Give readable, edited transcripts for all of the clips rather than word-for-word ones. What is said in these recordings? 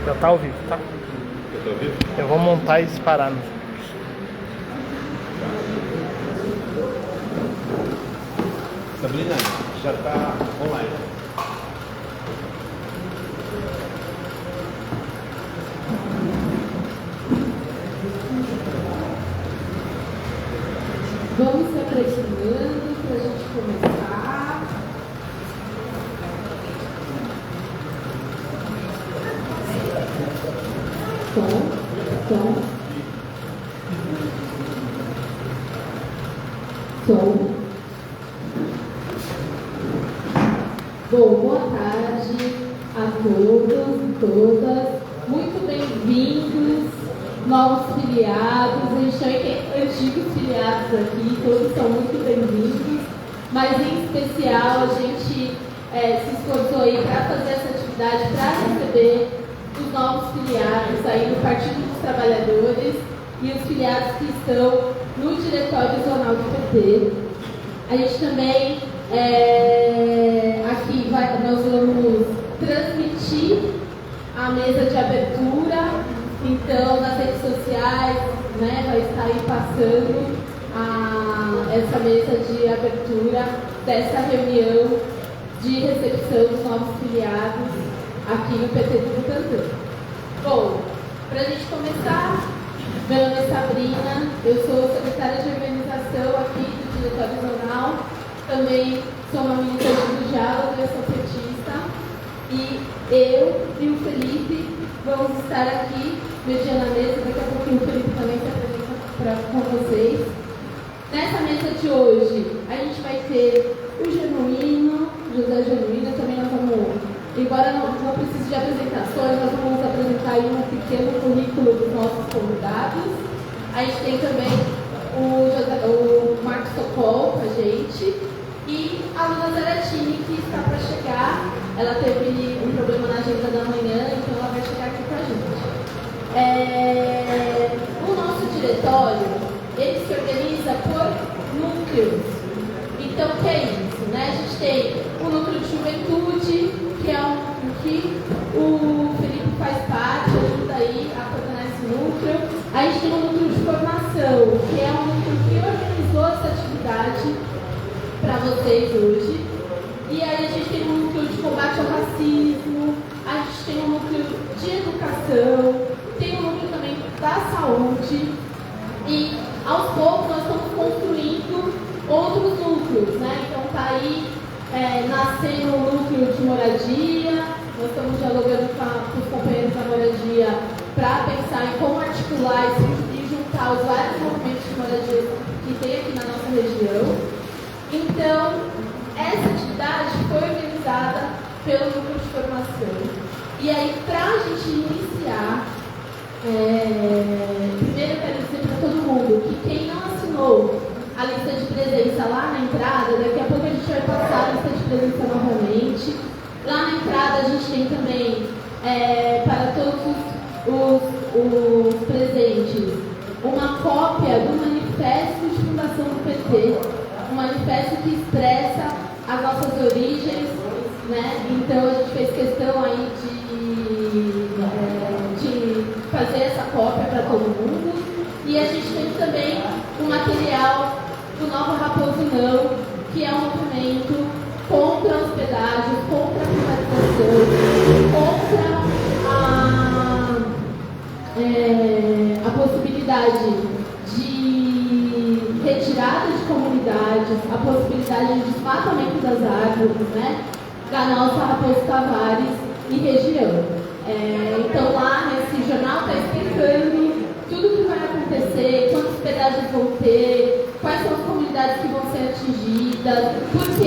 Já tá ao vivo, tá? Já tá ao vivo? Eu vou montar e disparar. Sabrina, já tá online. Vamos se aproximando para a gente começar. Som. Bom, boa tarde a todos e todas. Muito bem-vindos, novos filiados. A gente também tem antigos filiados aqui, todos são muito bem-vindos. Mas, em especial, a gente se esforçou aí para fazer essa atividade, para receber os novos filiados aí no Partido dos Trabalhadores e os filiados que estão no Diretório Zonal do PT. A gente também, aqui nós vamos transmitir a mesa de abertura, então nas redes sociais, né, vai estar aí passando essa mesa de abertura dessa reunião de recepção dos novos filiados aqui no PT do Butantã. Bom, para a gente começar, meu nome é Sabrina, eu sou secretária de organização aqui do Diretório Zonal, também sou uma militante do diálogo e sou petista, e eu e o Felipe vamos estar aqui mediando a mesa, daqui a pouquinho o Felipe também se apresenta com vocês. Nessa mesa de hoje, a gente vai ter o Genuíno, José Genuíno, também nós vamos, embora não precise de apresentações, nós vamos apresentar aí um pequeno currículo dos nossos convidados. A gente tem também o Marcos Sokol com a gente e a Luna Zaratini, que está para chegar. Ela teve um problema na agenda da manhã, então ela vai chegar aqui com a gente. O nosso diretório, ele se organiza por núcleos. Então, o que é isso? Né? A gente tem o núcleo de juventude, que é um que o Felipe faz parte, ajuda aí a coordenar esse núcleo. A gente tem o núcleo de formação, que é um núcleo que organizou essa atividade para vocês hoje. E aí a gente tem um núcleo de combate ao racismo, a gente tem um núcleo de educação, tem um núcleo também da saúde. E aos poucos nós estamos construindo outros núcleos, né? Então está aí nascendo um núcleo de moradia, nós estamos dialogando com os companheiros da moradia para pensar em como articular e juntar os vários movimentos de moradia que tem aqui na nossa região. Então, essa atividade foi organizada pelo núcleo de formação. E aí, para a gente iniciar, primeiro eu quero dizer para todo mundo que quem não assinou a lista de presença lá na entrada, daqui a pouco a gente vai passar a lista de presença novamente. Lá na entrada a gente tem também, para todos os presentes, uma cópia do manifesto de fundação do PT, um manifesto que expressa as nossas origens, né? Então a gente fez questão aí de fazer essa cópia para todo mundo. E a gente tem também o material do Nova Raposo Não, que é um movimento contra a hospedagem, contra a privatização, contra a possibilidade de retirada de comunidades, a possibilidade de desmatamento das árvores, né, da nossa Raposo Tavares e região. Então lá nesse jornal está explicando tudo o que vai acontecer, quantos pedágios vão ter, quais são as comunidades que vão ser atingidas, por que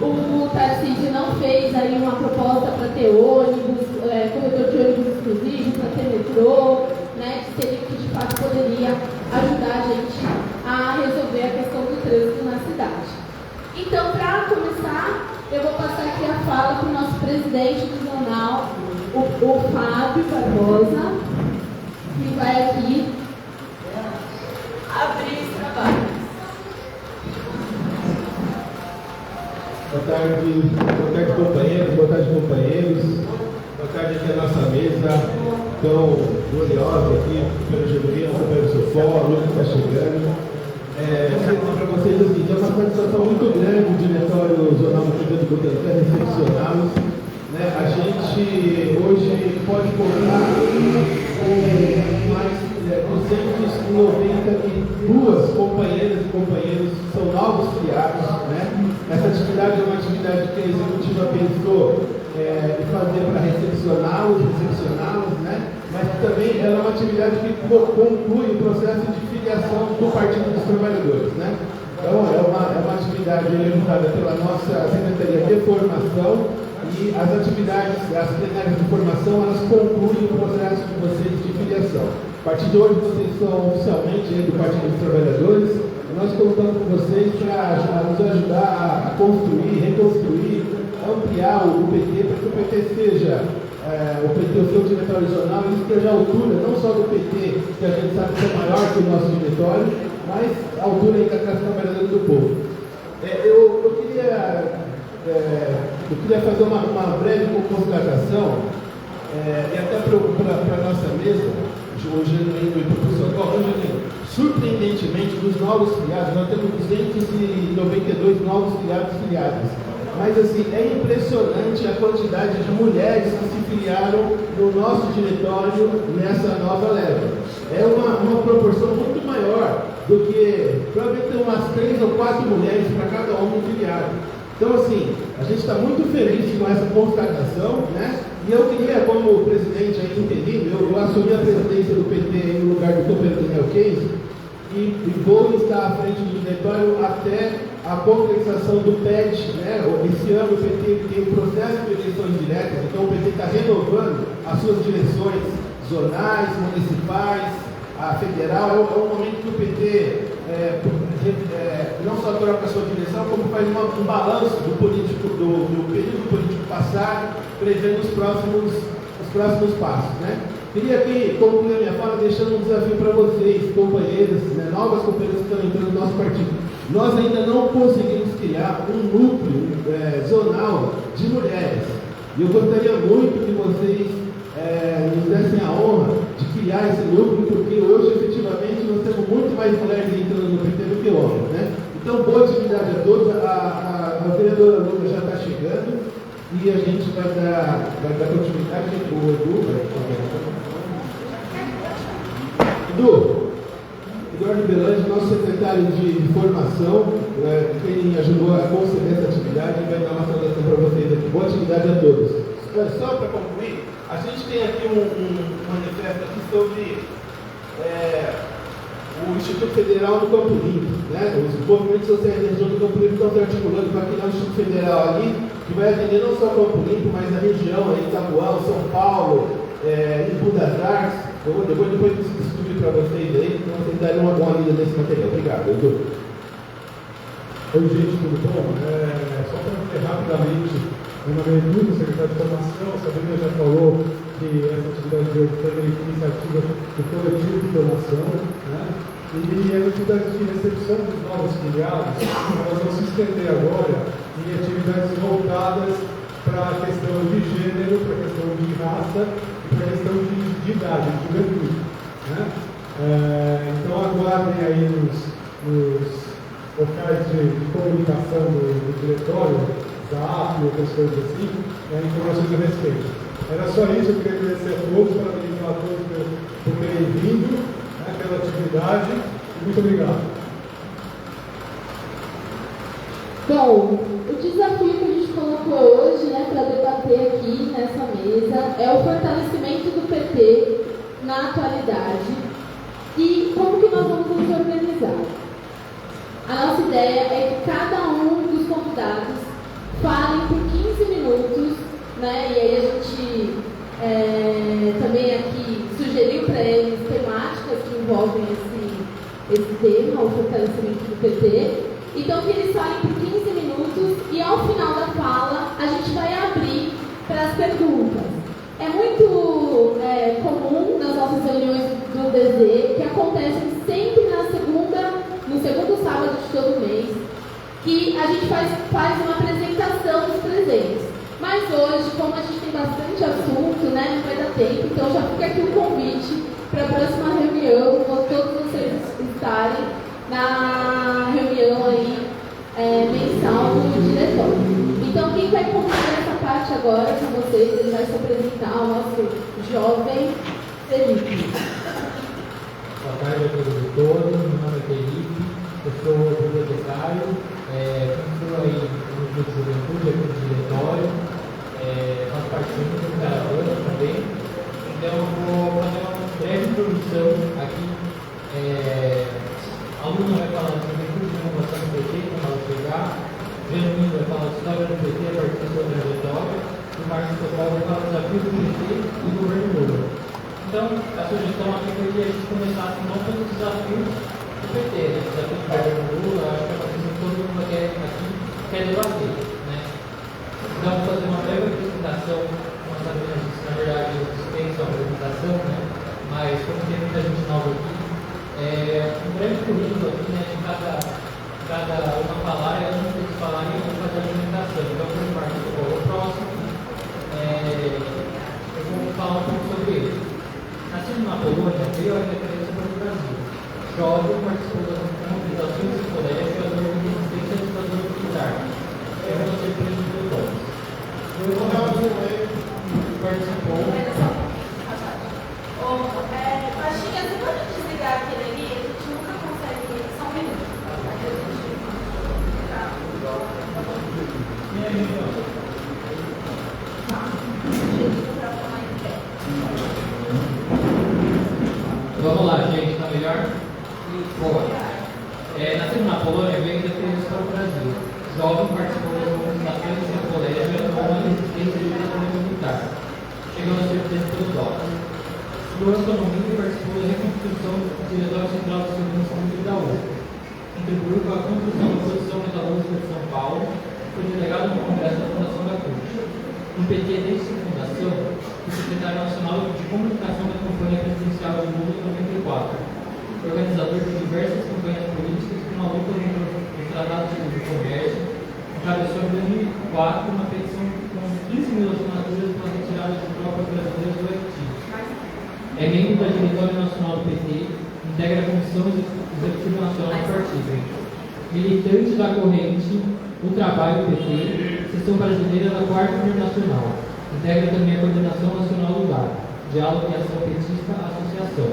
o Tarcísio não fez aí uma proposta para ter ônibus, corredor de ônibus exclusivo, para ter metrô, né, que seria que de fato poderia ajudar a gente a resolver a questão do trânsito na cidade. Então, para começar, eu vou passar aqui a fala para o nosso presidente do jornal, o Fábio Barbosa, que vai aqui abrir esse trabalho. Boa tarde, companheiros, boa tarde, companheiros. Boa tarde aqui a nossa mesa tão gloriosa aqui, pelo Genuíno, pelo Sofó, a Lúcia está chegando. Eu quero dizer para vocês o seguinte, é uma satisfação muito grande o Diretório Zonal do Rio do Butantã recepcioná-los. Né? A gente hoje pode contar com mais 292 companheiras e companheiros que são novos filiados. Né? Essa atividade é uma atividade que a executiva pensou em fazer para recepcioná-los, né? Mas também ela é uma atividade que conclui o processo de filiação do Partido dos Trabalhadores. Né? Então, é uma atividade realizada pela nossa Secretaria de Formação e as atividades, as plenárias de formação, elas concluem o processo de vocês de filiação. A partir de hoje, vocês são oficialmente do Partido dos Trabalhadores e nós contamos com vocês para nos ajudar a construir, reconstruir, ampliar o PT, para que o PT seja o PT, o seu diretório regional, ele esteja à altura, não só do PT, que a gente sabe que é maior que o nosso diretório, mas à altura aí da classe trabalhadora do povo. Eu queria fazer uma breve constatação, e até para a nossa mesa, o Genuíno e o professor Genuíno, surpreendentemente, dos novos filiados, nós temos 292 novos filiados. Mas assim, é impressionante a quantidade de mulheres que se filiaram no nosso diretório nessa nova leva. É uma proporção muito maior do que, provavelmente tem umas 3 ou 4 mulheres para cada homem filiado. Então assim, a gente está muito feliz com essa constatação, né? E eu queria, como presidente aí interino, eu assumi a presidência do PT no lugar do companheiro Daniel Case, e vou estar à frente do diretório até a concretização do PET, né? Esse ano o PT tem um processo de eleições diretas, então o PT está renovando as suas direções zonais, municipais, a federal. É um momento que o PT não só troca a sua direção, como faz um balanço do período político passado, prevendo os próximos passos. Né? Queria aqui concluir a minha fala deixando um desafio para vocês, companheiros, né, novas companheiras que estão entrando no nosso partido. Nós ainda não conseguimos criar um núcleo zonal de mulheres. E eu gostaria muito que vocês nos dessem a honra de criar esse núcleo, porque hoje, efetivamente, nós temos muito mais mulheres entrando no PT do que homens. Né? Então, boa atividade a todos. A vereadora Lula já está chegando e a gente vai dar continuidade. O Eduardo Belange, nosso secretário de formação, quem ajudou a conceber essa atividade, vai dar uma saudação para vocês aqui. Boa atividade a todos. Só para concluir, a gente tem aqui um manifesto aqui sobre o Instituto Federal do Campo Limpo. Né? Os movimentos sociais da região do Campo Limpo estão se articulando para criar um Instituto Federal ali, que vai atender não só o Campo Limpo, mas a região, aí, Itapuã, São Paulo, Embu das Artes. Eu vou depois distribuir para vocês aí, para vocês darem uma boa lida nesse material. Obrigado, Edu. Oi, gente, tudo bom? Só para dizer rapidamente, meu nome é Edu, secretário de Formação. A Sabrina já falou que essa atividade de hoje foi uma iniciativa do coletivo de formação, né? E as atividades de recepção dos novos filiados, elas vão se estender agora em atividades voltadas para a questão de gênero, para a questão de raça e para a questão de idade, de juventude. Né? Então aguardem aí nos locais de comunicação do diretório, Zap e outras coisas assim, informações a respeito. Era só isso, eu queria agradecer a todos, parabenizar a todos por terem vindo, né, pela atividade, e muito obrigado. Bom, o desafio que a gente colocou hoje, né, para debater aqui nessa mesa é o fortalecimento do PT na atualidade e como que nós vamos nos organizar. A nossa ideia é que cada um dos convidados fale por 15 minutos, né, e aí a gente também aqui sugeriu para eles temáticas que envolvem esse tema, o fortalecimento do PT. Então, que eles falem por 15 minutos e ao final da fala a gente vai abrir para as perguntas. É muito comum nas nossas reuniões do DZ, que acontecem sempre no segundo sábado de todo mês, que a gente faz uma apresentação dos presentes. Mas hoje, como a gente tem bastante assunto, né? Não vai dar tempo, então já fica aqui o convite para a próxima reunião, todos vocês estarem na reunião aí mensal do diretório. Então, quem vai conduzir essa parte agora com vocês, ele vai se apresentar, o nosso jovem Felipe. Boa tarde a todos e todas, meu nome é Felipe, eu sou bibliotecário, estou aí no grupo de juventude, aqui no diretório, faço parte do grupo de caravana também, então eu vou fazer uma breve introdução aqui. A aluna vai falar de juventude de inovação do PT, como ela chegar, Genuíno vai falar de história do PT a partir da sua trajetória, e o Marcos Total vai falar de desafios do PT e do governo Lula. Então, a sugestão aqui foi que a gente começasse não pelos desafios do PT, né? Desafios do governo Lula, acho que é uma coisa que todo mundo aqui quer debater, né? Então, vou fazer uma breve apresentação, como a Sabrina disse, na verdade, eu dispenso a apresentação, né? Mas, como tem muita gente nova aqui, um breve currículo aqui, né? De cada uma falar, e antes de falar, eu vou fazer a apresentação. Então, por exemplo, o próximo, eu vou falar um pouco sobre ele. Nascido na Polônia, veio a independência para o Brasil. Jovem, participou das mobilizações do colégio e da resistência à ditadura militar. Chegou a ser preso por golpes. Participou. Baixinha, você pode desligar aquele ali? A gente nunca consegue. Só um minuto. Vamos lá, gente, tá melhor? Boa. Nascido na Polônia, veio da independência para o Brasil. Jovem, participou das mobilizações do seu colégio e atuou na resistência à ditadura militar. Chegando a ser preso pelos golpes. Estudou economia e participou da reconstrução do Diretório Central de Segurança Pública da USP. Contribuiu com a construção da Produção Metalúrgica de São Paulo. Foi delegado no Congresso da Fundação da CUT. No PT, desde sua fundação, foi secretário nacional de comunicação da campanha presidencial de Lula em 94. Organizador de diversas campanhas políticas com uma luta no Tratado de Comércio. Encabeçou em 2004 uma petição com 15 mil assinaturas para a retirada de tropas brasileiras do Haiti. É membro da Diretória Nacional do PT, integra a Comissão Executiva Nacional do Partido. Militante da corrente O Trabalho PT, Seção Brasileira da Quarta Internacional. Integra também a Coordenação Nacional do DAR, Diálogo e Ação Petista Associação.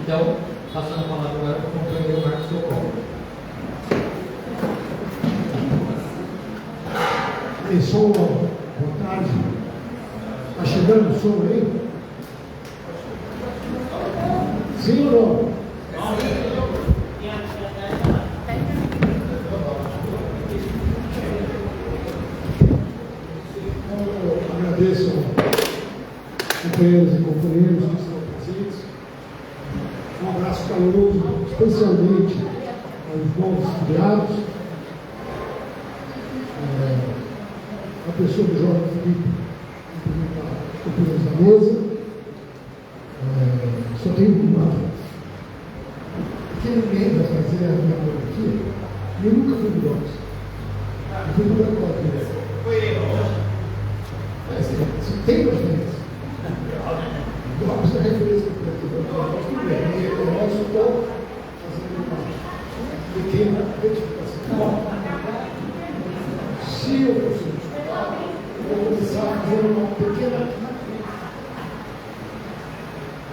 Então, passando a palavra agora para o companheiro Marcos Socorro. Pessoal, boa tarde. Está chegando o som aí? Sim ou não? Eu agradeço companheiros e companheiras que estão presentes. Um abraço caloroso, especialmente aos novos filiados. A pessoa do jovem Felipe, os companheiros da mesa. Só tenho uma pequena emenda a fazer a minha monarquia. Eu nunca fui do Lopes. Eu fui do Lopes. Se tem uma diferença. O Lopes é referência do Lopes. Eu só estou fazendo uma pequena retificação. Se eu fosse eu vou começar fazendo uma pequena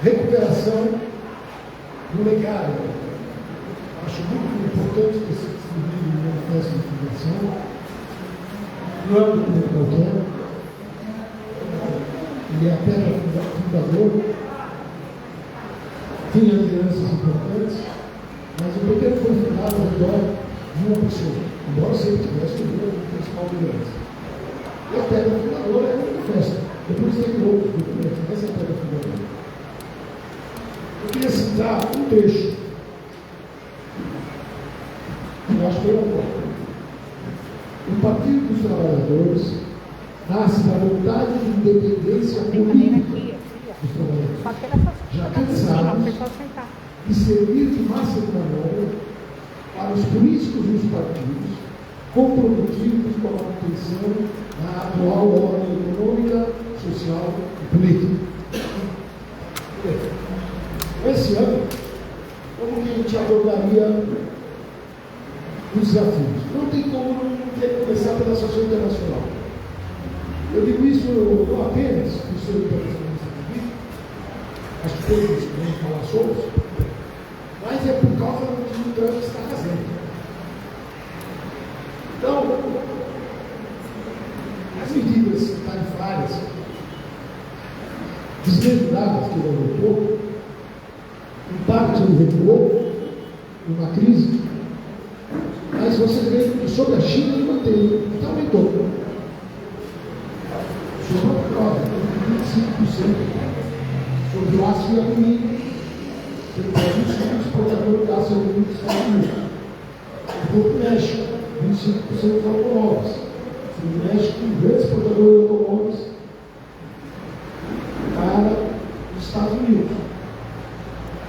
recuperação do legado. Acho muito importante ter sido distribuído no manifesto de fundação, no âmbito do qualquer. Ele é a pedra fundadora, tinha lideranças importantes, mas o PT foi fundado ao redor de uma pessoa, embora sempre tivesse o principal liderança. E a pedra fundadora é o manifesto. Depois tem outros documentos, mas essa é a pedra fundadora. Eu queria citar um trecho. Eu acho que eu não posso. O Partido dos Trabalhadores nasce da vontade de independência política dos trabalhadores, já cansados de servir de massa de manobra para os políticos e os partidos, comprometidos com a manutenção da atual ordem econômica, social e política. Esse ano, como que a gente abordaria os desafios? Não tem como não ter começar pela situação internacional. Eu digo isso não apenas por ser internacionalista político, acho que todos podemos falar sobre, mas é por causa do que o Trump está fazendo. Então, as medidas tarifárias desmesuradas que ele adotou, em parte ele recuou numa crise, mas você vê que sobre a China ele manteve, então aumentou. Sobre a prova, 25% sobre o aço e alumínio, sendo o Brasil o exportador de aço e alumínio dos Estados Unidos. O Grupo México, 25% dos automóveis. O México, um grande exportador de automóveis para os Estados Unidos.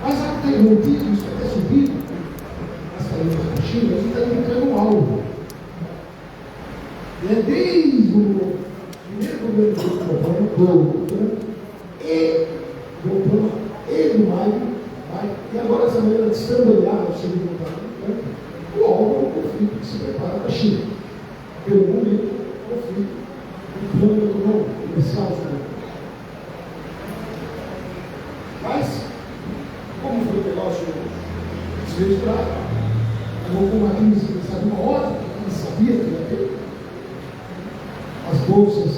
Mas há que ter mantido isso até subido, as tarifas da China, ele está indicando um alvo. Desde o primeiro governo do Obama, e do Biden, e agora essa maneira de estrambelhar o segundo governo, o alvo é o conflito que se prepara na China. Pelo momento, o conflito, o plano econômico, comercial, mas, como foi o negócio desregistrado, houve uma crise que sabe uma hora, que ele sabia que ia ter. As bolsas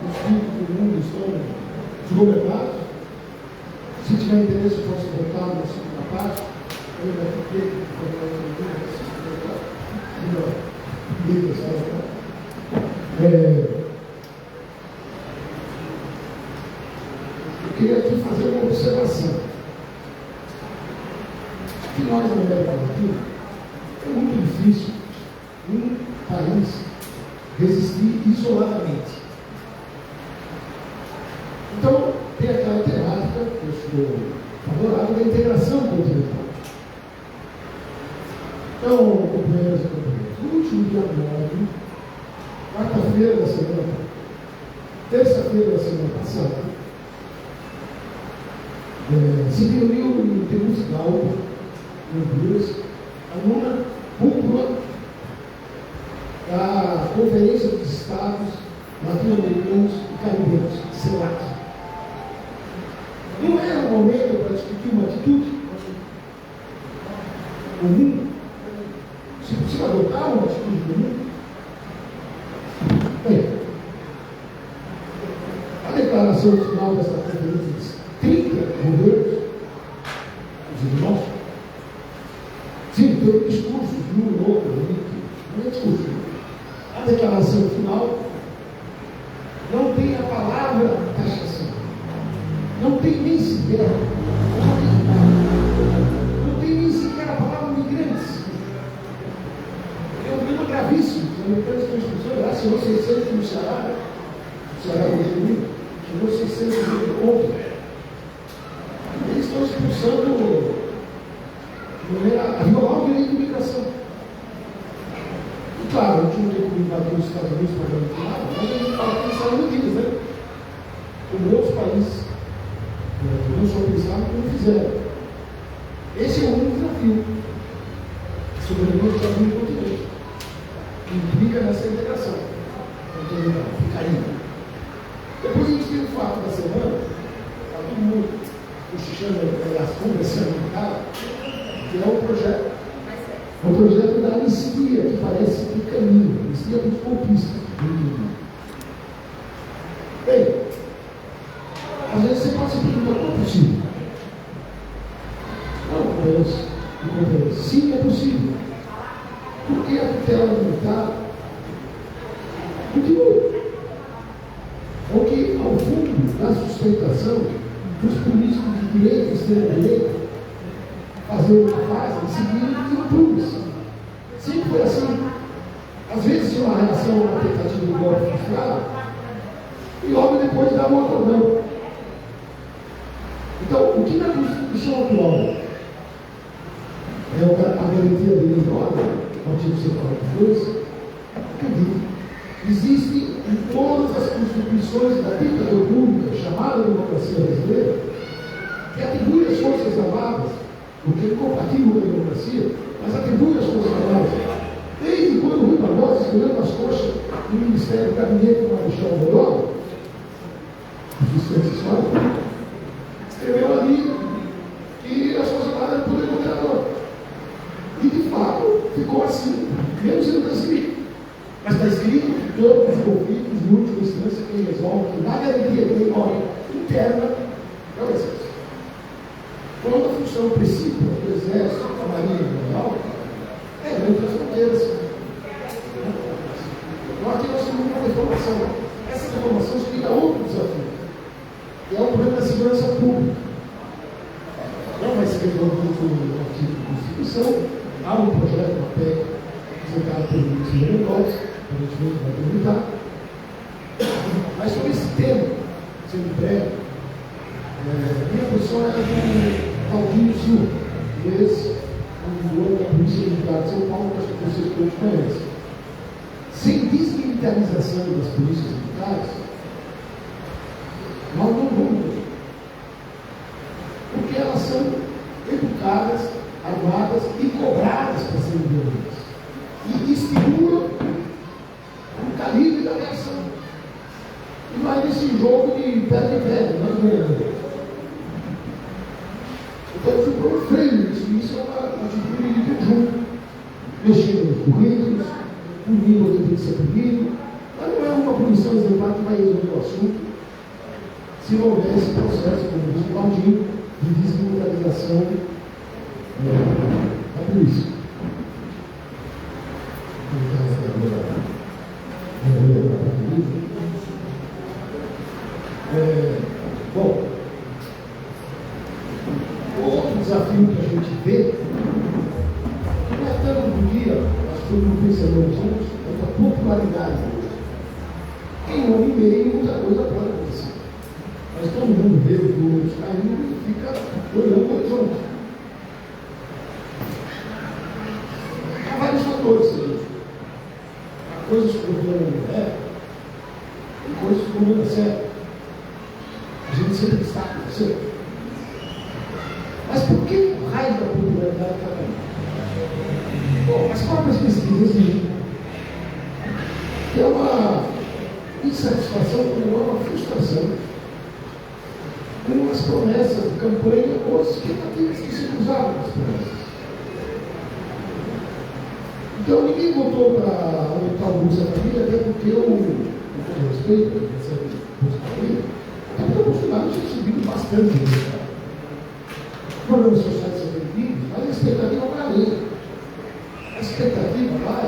dos ricos do mundo estão desgovernadas. Se tiver interesse, posso voltar na segunda parte. Eu ainda fiquei eu queria aqui fazer uma observação. Que nós, na América Latina, é muito difícil um país resistir isoladamente. Então, tem aquela temática, que eu sou favorável, da integração continental. Então, companheiros e companheiras, no último dia 9, quarta-feira da semana, terça-feira da semana passada, se reuniu em Tegucigalpa, em Honduras, a nona cúpula da Conferência dos Estados Latino-Americanos e Caribenhos, CELAC. Não era o momento para discutir uma atitude comum? Se possível adotar uma atitude comum? Bem, a declaração final dessa conferência de 30 governos, os irmãos, sim, tem um discurso de um outro, não é discurso. A declaração final não tem a palavra taxação, não tem nem sequer a palavra migrantes. É um problema gravíssimo. Os americanos estão expulsando, se vocês sentem no Ceará brasileiro, se vocês sentem no outro, eles estão expulsando a violar o direito de imigração. E claro, a gente não tem como invadir os Estados Unidos para garantir nada, mas a gente fala que eles são medidas, né? Como outros países não são pensados como fizeram. Esse é o único desafio. Soberania do desafio do continente. Que implica nessa integração. Então, ficaria. Depois a gente tem o fato da semana, está todo mundo cochichando, conversando no cara, que é o projeto. É o projeto da anistia, que parece que caminho. Anistia dos golpistas. Bem, às vezes você pode se perguntar como é possível. Não, sim, é possível. Por que a tutela militar continua? Porque, ao fundo da sustentação dos políticos de direita e extrema-direita fazer o que fazem, seguir impunes. Sempre foi assim. Às vezes tinha uma reação a uma tentativa de golpe frustrado e logo depois dava um acordão. Então, o que na Constituição atual é a garantia de lei de ordem, artigo 142, acredito, existe em todas as constituições da ditadura que atribui às Forças Armadas, porque ele compartilha com a democracia, mas atribui às Forças Armadas, desde quando o Rui Barbosa, escolhendo as coxas do Ministério do Gabinete do Marechal Deodoro, justiça histórica, escreveu ali que as Forças Armadas eram poder moderador. E de fato ficou assim, mesmo sendo transcrito. Mas está escrito que todos os conflitos, em última instância, quem resolve, que na garantia da memória interna, é o Exército. Quando a função principal do Exército, da Marinha e do Naval, é dentro das fronteiras. Então aqui nós temos uma deformação. Essa deformação explica outro desafio, que é o problema da segurança pública. Não vai ser resolvido no artigo de Constituição. Há um projeto, uma PEC, apresentado pelo ministro Mendonça, que a gente vai perguntar. Mas sobre esse tema, sendo breve, minha posição é do Claudinho Silva, ex-comandante da Polícia Militar de São Paulo, que acho que vocês todos conhecem. Sem desmilitarização das polícias militares, nós não vamos. Porque elas são educadas, armadas e cobradas para serem violentas. E estimulam o calibre da reação. E vai nesse jogo de pedra em pedra, nós ganhamos. Então eu fui para o freio nisso. Isso é uma atitude de conjunto. Mexendo nos currículos, punindo o que tem que ser punido. Mas não é uma punição exemplar que vai resolver o assunto se não houver esse processo, como diz o Claudinho, de desmilitarização da polícia. Bom, outro desafio que a gente vê, que não é tanto do dia, acho que todo mundo pensamos juntos, é a popularidade. Em um ano e meio, muita coisa pode acontecer. Mas todo mundo vê os números caindo e fica olhando o horizonte. Há vários fatores, gente. Há coisas que o governo não é, e coisas que o governo é sério. A gente sempre está acontecendo. Mas por que o raio da popularidade está caindo? Bom, as próprias pesquisas dizem que é uma insatisfação, como é uma frustração com as promessas de campanha ou as expectativas que se cruzavam nas promessas. Então ninguém votou para aumentar o Bolsa Família, até porque com todo respeito, recebe Bolsa Família, até porque o Bolsonaro tinha subido bastante. Programas sociais são bem-vindos, mas a expectativa para além. A expectativa lá é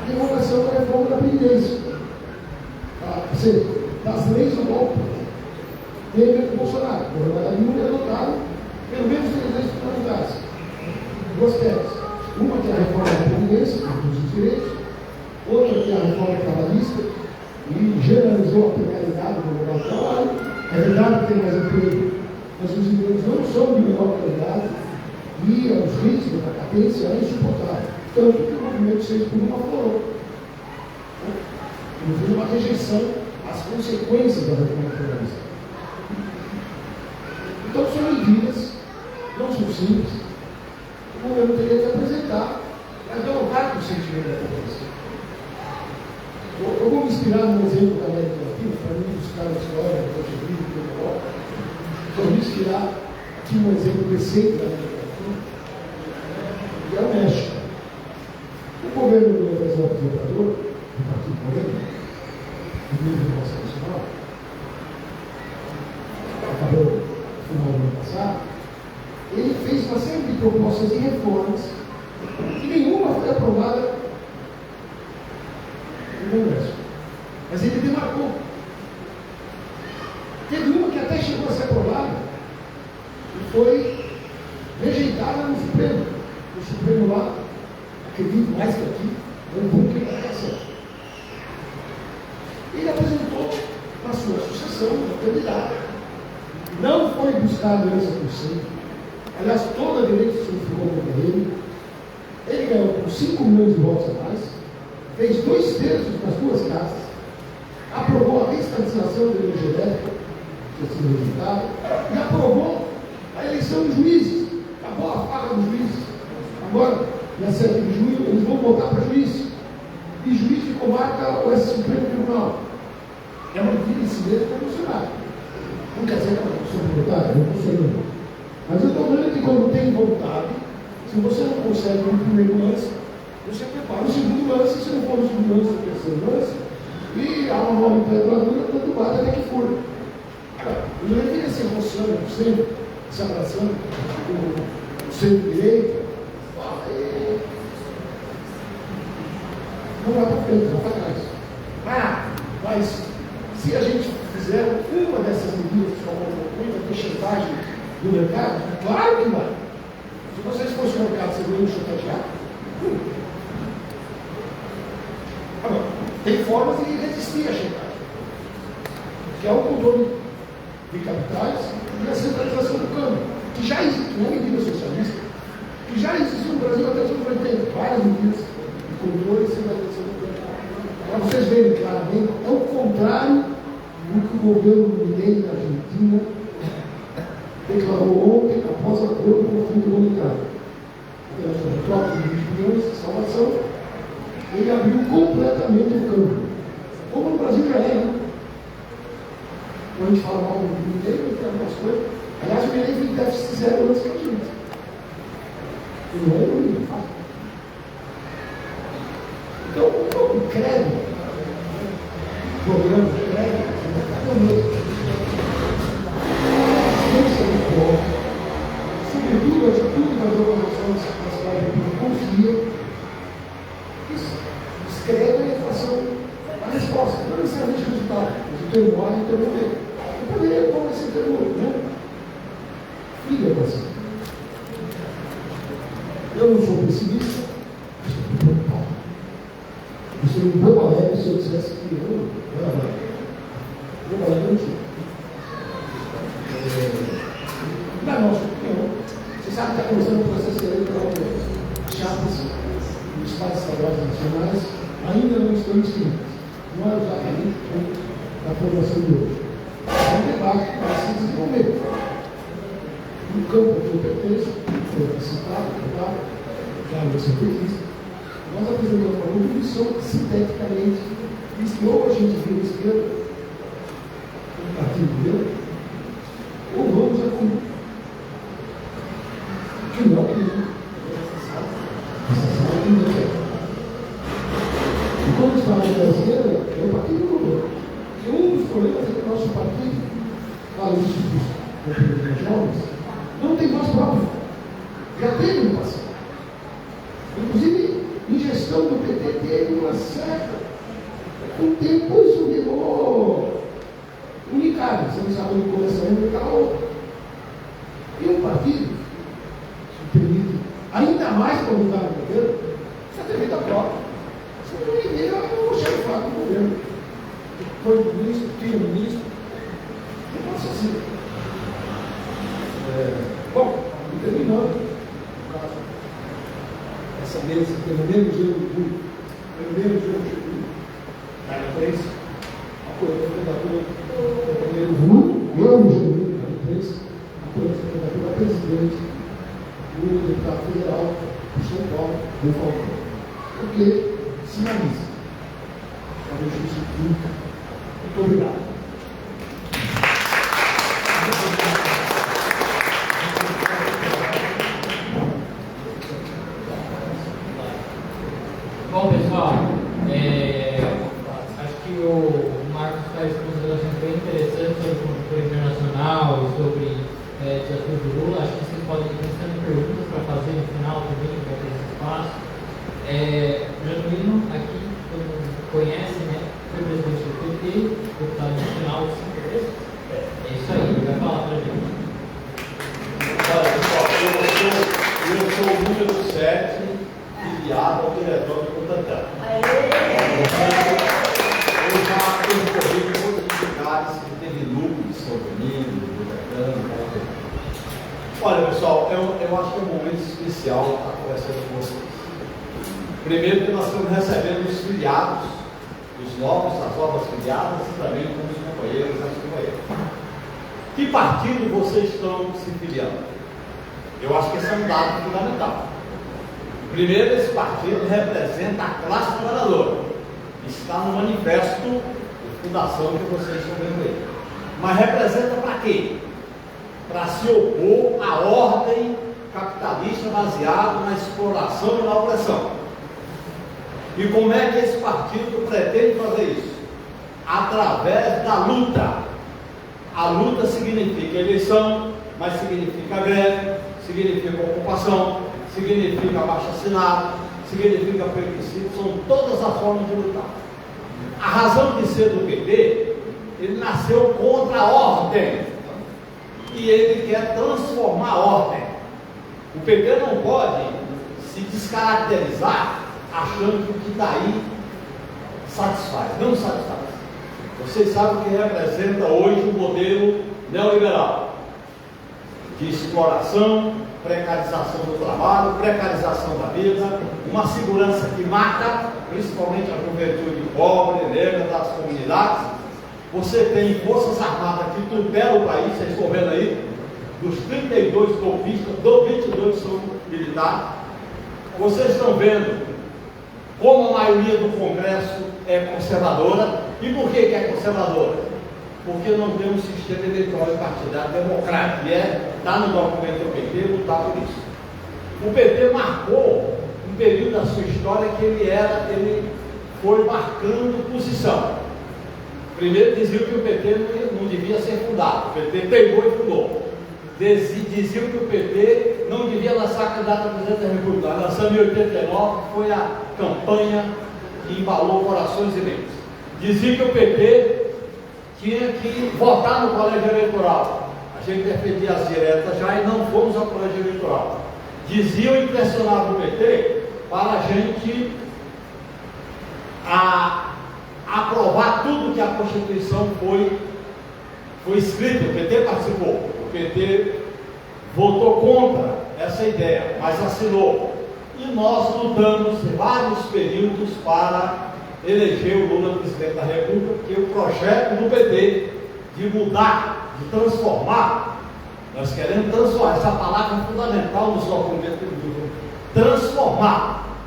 a revogação da reforma da Previdência. Ou seja, das leis do golpe. Temer e Bolsonaro. O governo Lula adotaram pelo menos 3 leis fundamentais. 2 teses. Uma que é a reforma da Previdência, que reduz os direitos. Outra que é a reforma trabalhista, e generalizou a precariedade no lugar do trabalho. É verdade que tem mais emprego, mas os empregos não são de menor qualidade e os riscos da cadência é insuportável. Tanto que o movimento 6 por 1 aflorou. Houve uma rejeição às consequências da reforma trabalhista. Então são medidas, não são simples, o governo teria que apresentar, mas não vai com o sentimento da população. Eu vou me inspirar no exemplo da América Latina, para mim buscar a história, do Portugal, do Europa. Vou me inspirar aqui um exemplo recente da América Latina, que é o México. O governo do López Obrador, do Partido Moreno, do Livre Nossa Nacional, acabou no final do ano passado, ele fez uma série de propostas de reformas e nenhuma foi aprovada no Congresso. Mas ele demarcou. Teve uma que até chegou a ser aprovada e foi rejeitada no Supremo. O Supremo lá, acredito mais que aqui, é um bunker da reação. Ele apresentou na sua sucessão uma candidata. Não foi buscar a aliança por cento. Aliás, toda a direita se unificou contra ele. Ele ganhou com 5 milhões de votos a mais, fez 2/3 nas 2 casas, aprovou a reestatização da energia elétrica, que tinha sido rejeitada, e aprovou a eleição dos juízes. Acabou a farra dos juízes. Agora, dia 7 de junho, eles vão votar para juiz. E juiz de comarca ou esse Supremo Tribunal. É uma vida esse mesmo para funcionar. Não quer dizer que eu sou voluntário, não funcionou. Mas eu estou vendo que quando tem vontade, se você não consegue no primeiro lance, você prepara o segundo lance, se não for no segundo lance, o terceiro lance, e há uma nova envergadura, tanto bate até que for. O juiz fica se emocionando, sempre se abraçando com o centro-direito. Não vai para frente, vai para trás. Mas se a gente fizer uma dessas medidas que são muita chantagem do mercado, claro que vai. Se vocês fossem no mercado, vocês iam chantagear? Agora, tem formas de resistir à chantagem, que é o controle de capitais e a centralização do câmbio, que já existe, não é medida socialista, que já existe no Brasil até os anos 80, várias medidas de controle e centralização do câmbio. Para vocês verem claramente, é o contrário do que o governo Milei da Argentina declarou ontem após a acordo com o Fundo Monetário. A troca de 20 bilhões de salvação, ele abriu completamente o câmbio. Como no Brasil já é, né? Quando a gente fala mal do Milei, não tem algumas coisas. Aliás, o Milei tem déficit zero antes que a gente. Ele não é ruim, fácil. Então, o crédito, o programa de crédito, é o mesmo. Tem que ser muito bom. Sobretudo, a atitude das organizações das quais a gente confia, escreve a inflação, a resposta, não necessariamente o resultado, mas o termo A e o termo B. Eu poderia pôr esse termo, né? Filha da ação. Eu não sou pessimista, mas estou preocupado. Eu seria um bom alegre se eu dissesse que eu era alegre. Bom alegre não tinha. Na nossa opinião, você sabe que está começando o processo eleitoral mesmo. As chapas dos estados estaduais e nacionais ainda não estão inscritas. Não é exatamente a formação de hoje. É um debate que vai se desenvolver. No campo que eu pertenço, foi citado, já não sou feliz, nós apresentamos uma contribuição sinteticamente, diz que ou a gente vira a esquerda, um partido meu, ou vamos a fundo. Que não é o que ainda quer. E quando está na esquerda, é o partido do governo. E um dos problemas é que o nosso partido, além dos jovens, não tem voz própria. Já teve no passado. Inclusive, em gestão do PT teve uma certa. Com o tempo isso virou unicário. Você não sabe onde começa um e cada outro. E um partido, se permite, ainda mais quando está no governo, precisa ter vida própria. Se não liga, o chefe do governo. Foi ministro, tinha ministro. Não pode ser assim. Bom, e terminando, no caso, essa mesa, pelo menos eu na imprensa, apoiando a candidatura do companheiro Rui, eu na imprensa, apoiando a candidatura a presidente do deputado federal de São Paulo, do Falcão. Porque sinaliza a justiça pública. Muito obrigado. Bom, pessoal, acho que o Marcos faz considerações bem interessantes sobre conjuntura internacional e sobre desafios do Lula. Acho que vocês podem ir pensando em perguntas para fazer no final também, para ter esse espaço. Januíno, aqui, todo mundo conhece, né? Foi presidente do PT, deputado nacional, é isso aí, ele vai falar para a gente. Olha, pessoal, eu sou o número 7, filiado ao diretor do Butantã. Eu já percorri todos os lugares que teve lucro de São Domingos, do Butantã. Olha, pessoal, eu acho que é um momento especial estar conversando com vocês. Primeiro, porque nós estamos recebendo os filiados, as novas filiadas, e também com os companheiros e as companheiras. Que partido vocês estão se filiando? Eu acho que esse é um dado fundamental. Primeiro, esse partido representa a classe trabalhadora. Está no manifesto de fundação que vocês estão vendo aí. Mas representa para quê? Para se opor à ordem capitalista baseada na exploração e na opressão. E como é que esse partido pretende fazer isso? Através da luta. A luta significa eleição, mas significa greve, significa ocupação, significa abaixo-assinado, significa plebiscito, são todas as formas de lutar. A razão de ser do PT, ele nasceu contra a ordem e ele quer transformar a ordem. O PT não pode se descaracterizar achando que o que está aí satisfaz, não satisfaz. Vocês sabem o que representa hoje o modelo neoliberal de exploração, precarização do trabalho, precarização da vida, uma segurança que mata, principalmente a juventude pobre, negra, das comunidades. Você tem forças armadas que tutelam o país, vocês estão vendo aí, dos 32 golpistas, 22 são militares. Vocês estão vendo como a maioria do Congresso é conservadora. E por que é conservadora? Porque não tem um sistema eleitoral e partidário democrático, e está no documento do PT lutar por isso. O PT marcou um período da sua história que ele foi marcando posição. Primeiro diziam que o PT não devia ser fundado, o PT pegou e fundou. Diziam que o PT não devia lançar candidato a presidente da República. Lançamos em 89, foi a campanha que embalou corações e mentes. Diziam que o PT tinha que votar no colégio eleitoral. A gente defendia as diretas já e não fomos ao colégio eleitoral. Diziam e pressionavam o PT para a gente aprovar tudo que a Constituição foi escrito. O PT participou. O PT votou contra essa ideia, mas assinou. E nós lutamos em vários períodos para eleger o Lula presidente da República, porque o projeto do PT de mudar, de transformar, nós queremos transformar, essa palavra é fundamental nos documentos do Lula, transformar,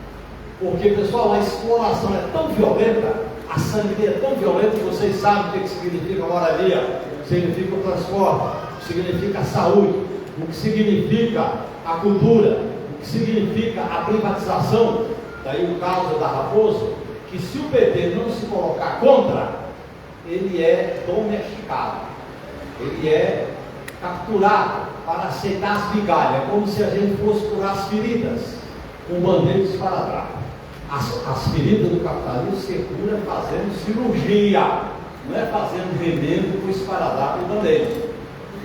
porque, pessoal, a exploração é tão violenta, a sangria é tão violenta, que vocês sabem o que significa a moradia, significa o transporte, significa a saúde, o que significa a cultura, o que significa a privatização. Daí o caso da Raposo, que se o PT não se colocar contra, ele é domesticado, ele é capturado para aceitar as migalhas, como se a gente fosse curar as feridas com bandeira de esparadrapo. As feridas do capitalismo se cura fazendo cirurgia, não é fazendo remendo com esparadrapo e bandeira.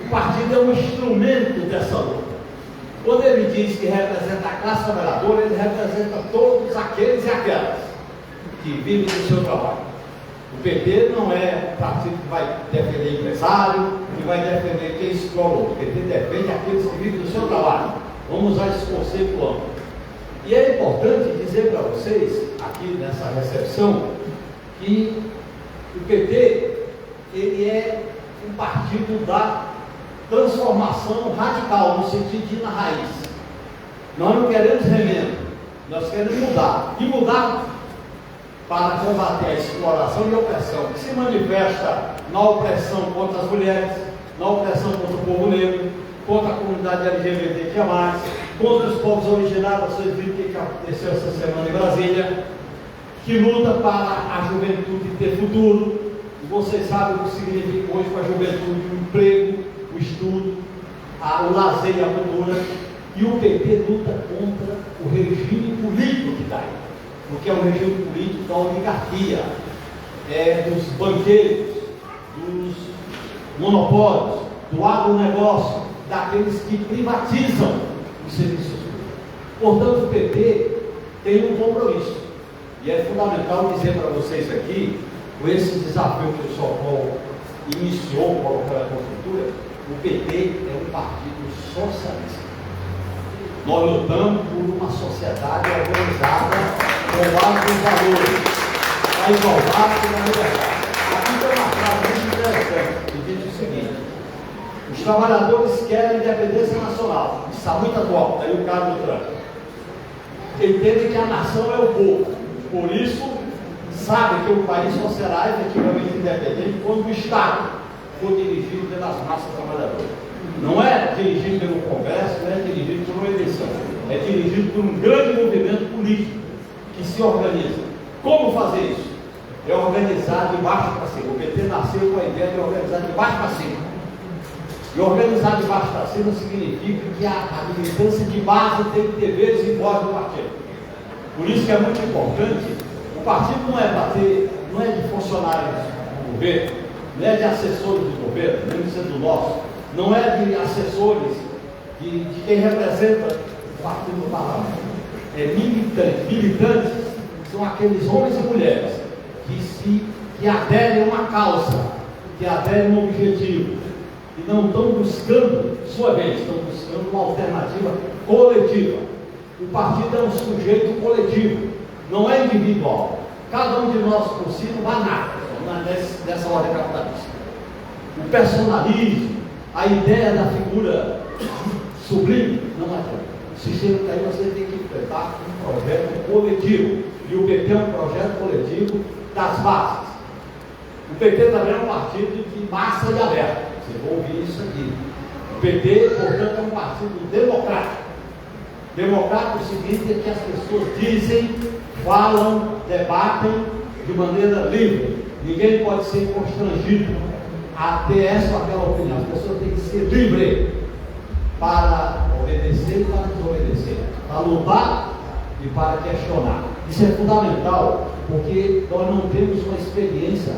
O partido é um instrumento dessa luta. Quando ele diz que representa a classe trabalhadora, ele representa todos aqueles e aquelas que vivem do seu trabalho. O PT não é partido que vai defender empresário, que vai defender quem explorou. O PT defende aqueles que vivem do seu trabalho. Vamos usar esse conceito amplo. E é importante dizer para vocês, aqui nessa recepção, que o PT, ele é um partido da transformação radical, no sentido de ir na raiz. Nós não queremos remendo, nós queremos mudar. E mudar para combater a exploração e a opressão, que se manifesta na opressão contra as mulheres, na opressão contra o povo negro, contra a comunidade LGBTQIA+, contra os povos originários. Vocês viram o que aconteceu essa semana em Brasília, que luta para a juventude ter futuro. E vocês sabem o que significa hoje para a juventude o emprego, o estudo, o lazer e a cultura. E o PT luta contra o regime político que está aí, porque é o regime político da oligarquia, dos banqueiros, dos monopólios, do agronegócio, daqueles que privatizam os serviços públicos. Portanto, o PT tem um compromisso, e é fundamental dizer para vocês aqui, com esse desafio que o Socorro iniciou colocando a conjuntura, o PT é um partido socialista. Nós lutamos por uma sociedade organizada com base nos valores, a igualdade e a liberdade. Aqui tem uma frase muito interessante, que diz o seguinte: Os trabalhadores querem independência nacional. Isso está muito atual. Está aí o caso do Trump. Entendem que a nação é o povo. Por isso, sabem que o país só será efetivamente independente quando o Estado for dirigido pelas massas trabalhadoras. Não é dirigido pelo Congresso, não é dirigido por uma eleição. É dirigido por um grande movimento político que se organiza. Como fazer isso? É organizar de baixo para cima. O PT nasceu com a ideia de organizar de baixo para cima. E organizar de baixo para cima significa que a militância de base tem que ter deveres e voz do partido. Por isso que é muito importante. O partido não é não é de funcionários do governo, não é de assessores do governo, nem precisa do nosso, não é de assessores de quem representa o partido do parlamento. É militantes. Militantes são aqueles homens e mulheres que aderem a uma causa, que aderem a um objetivo, e não estão buscando sua vez, estão buscando uma alternativa coletiva. O partido é um sujeito coletivo, não é individual. Cada um de nós por si não vai nada, não é dessa ordem capitalista. O personalismo, a ideia da figura sublime, não é tanto. O sistema que aí você tem que enfrentar um projeto coletivo. E o PT é um projeto coletivo das bases. O PT também é um partido de massa e aberta. Vocês vão ouvir isso aqui. O PT, portanto, é um partido democrático. Democrático é o seguinte, é que as pessoas dizem, falam, debatem de maneira livre. Ninguém pode ser constrangido a ter essa ou aquela opinião. As pessoas têm que ser livres para obedecer e para desobedecer, para lutar e para questionar. Isso é fundamental, porque nós não temos uma experiência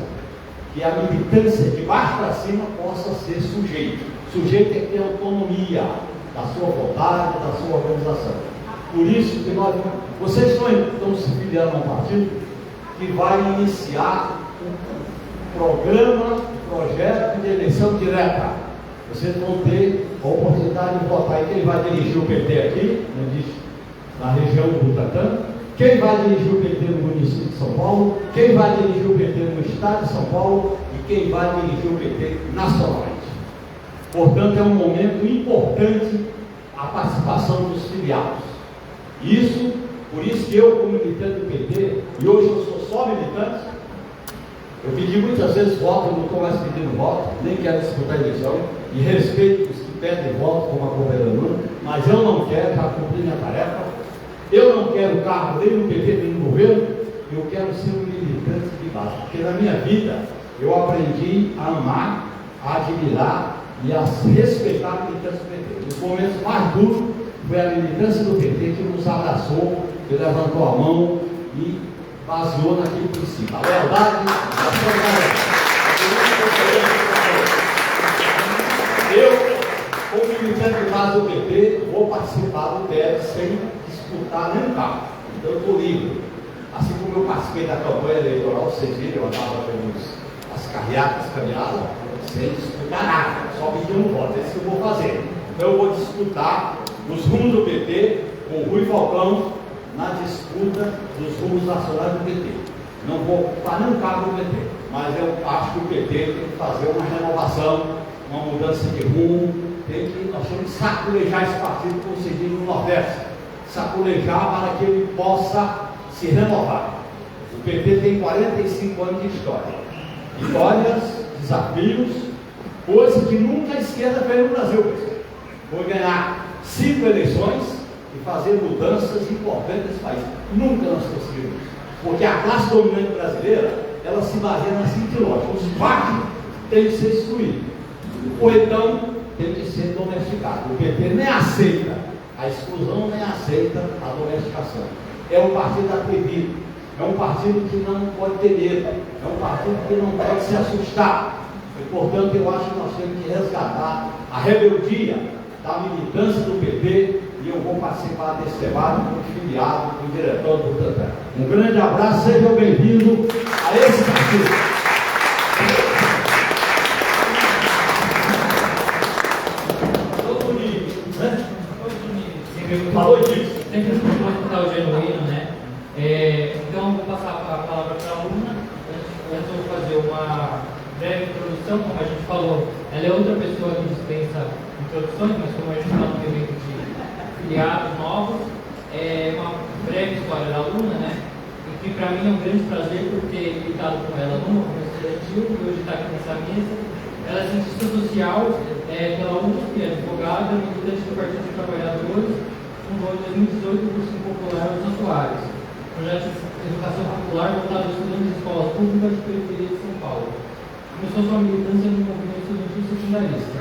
que a militância de baixo para cima possa ser sujeito. Sujeito é que tem autonomia da sua vontade, da sua organização. Por isso que vocês estão se filiando a um partido que vai iniciar um projeto de eleição direta. Vocês vão ter a oportunidade de votar em quem vai dirigir o PT aqui, na região do Butantã, quem vai dirigir o PT no município de São Paulo, quem vai dirigir o PT no estado de São Paulo e quem vai dirigir o PT nacionalmente. Portanto, é um momento importante a participação dos filiados. Por isso que eu, como militante do PT, e hoje eu sou só militante, eu pedi muitas vezes voto, eu não estou mais pedindo voto, nem quero disputar a eleição, e respeito os que pedem voto como a governadora, mas eu não quero, já cumpri minha tarefa, eu não quero cargo nem no PT nem no governo, eu quero ser um militante de base, porque na minha vida eu aprendi a amar, a admirar e a respeitar a militância do PT. Nos momentos mais duros foi a militância do PT que nos abraçou, que levantou a mão e baseou naquele princípio. A lealdade, a solidariedade. Eu, como militante de base do PT, vou participar do PL sem disputar nenhum cargo. Então eu estou livre. Assim como eu participei da campanha eleitoral, vocês viram, eu andava as carreatas caminhadas, sem disputar nada, só pedir um voto. É isso que eu vou fazer. Então eu vou disputar os rumos do PT com o Rui Falcão na disputa dos rumos nacionais do PT. Não vou ocupar nenhum cargo do PT, mas eu acho que o PT tem que fazer uma renovação, uma mudança de rumo, nós temos que saculejar esse partido, como se diz no Nordeste, saculejar para que ele possa se renovar. O PT tem 45 anos de história, vitórias, desafios, coisa que nunca a esquerda fez no Brasil. Foi ganhar 5 eleições e fazer mudanças importantes nesse país. Nunca nós conseguimos, porque a classe dominante brasileira, ela se baseia na seguinte lógica: os fracos têm que ser excluídos, ou então tem que ser domesticado. O PT nem aceita a exclusão, nem aceita a domesticação. É um partido atrevido, é um partido que não pode ter medo, é um partido que não pode se assustar. E, portanto, eu acho que nós temos que resgatar a rebeldia da militância do PT, e eu vou participar desse debate como filiado do diretor do Butantã. Um grande abraço, sejam bem-vindos a esse partido. Falou disso. Sempre está o genuíno, né? Então, vou passar a palavra para a aluna. Antes eu vou fazer uma breve introdução. Como a gente falou, Ela é outra pessoa que dispensa introduções, mas como a gente está num evento de filiados novos, é uma breve história da aluna, né? E que para mim é um grande prazer por ter ficado com ela no movimento estudantil e hoje está aqui nessa mesa. Ela é cientista social pela USP, é advogada, militante do Partido dos Trabalhadores, fundou em 2018 o cursinho popular Os Atuários, projeto de educação popular voltado a estudantes de escolas públicas de periferia de São Paulo. Começou sua militância no movimento estudantil secundarista.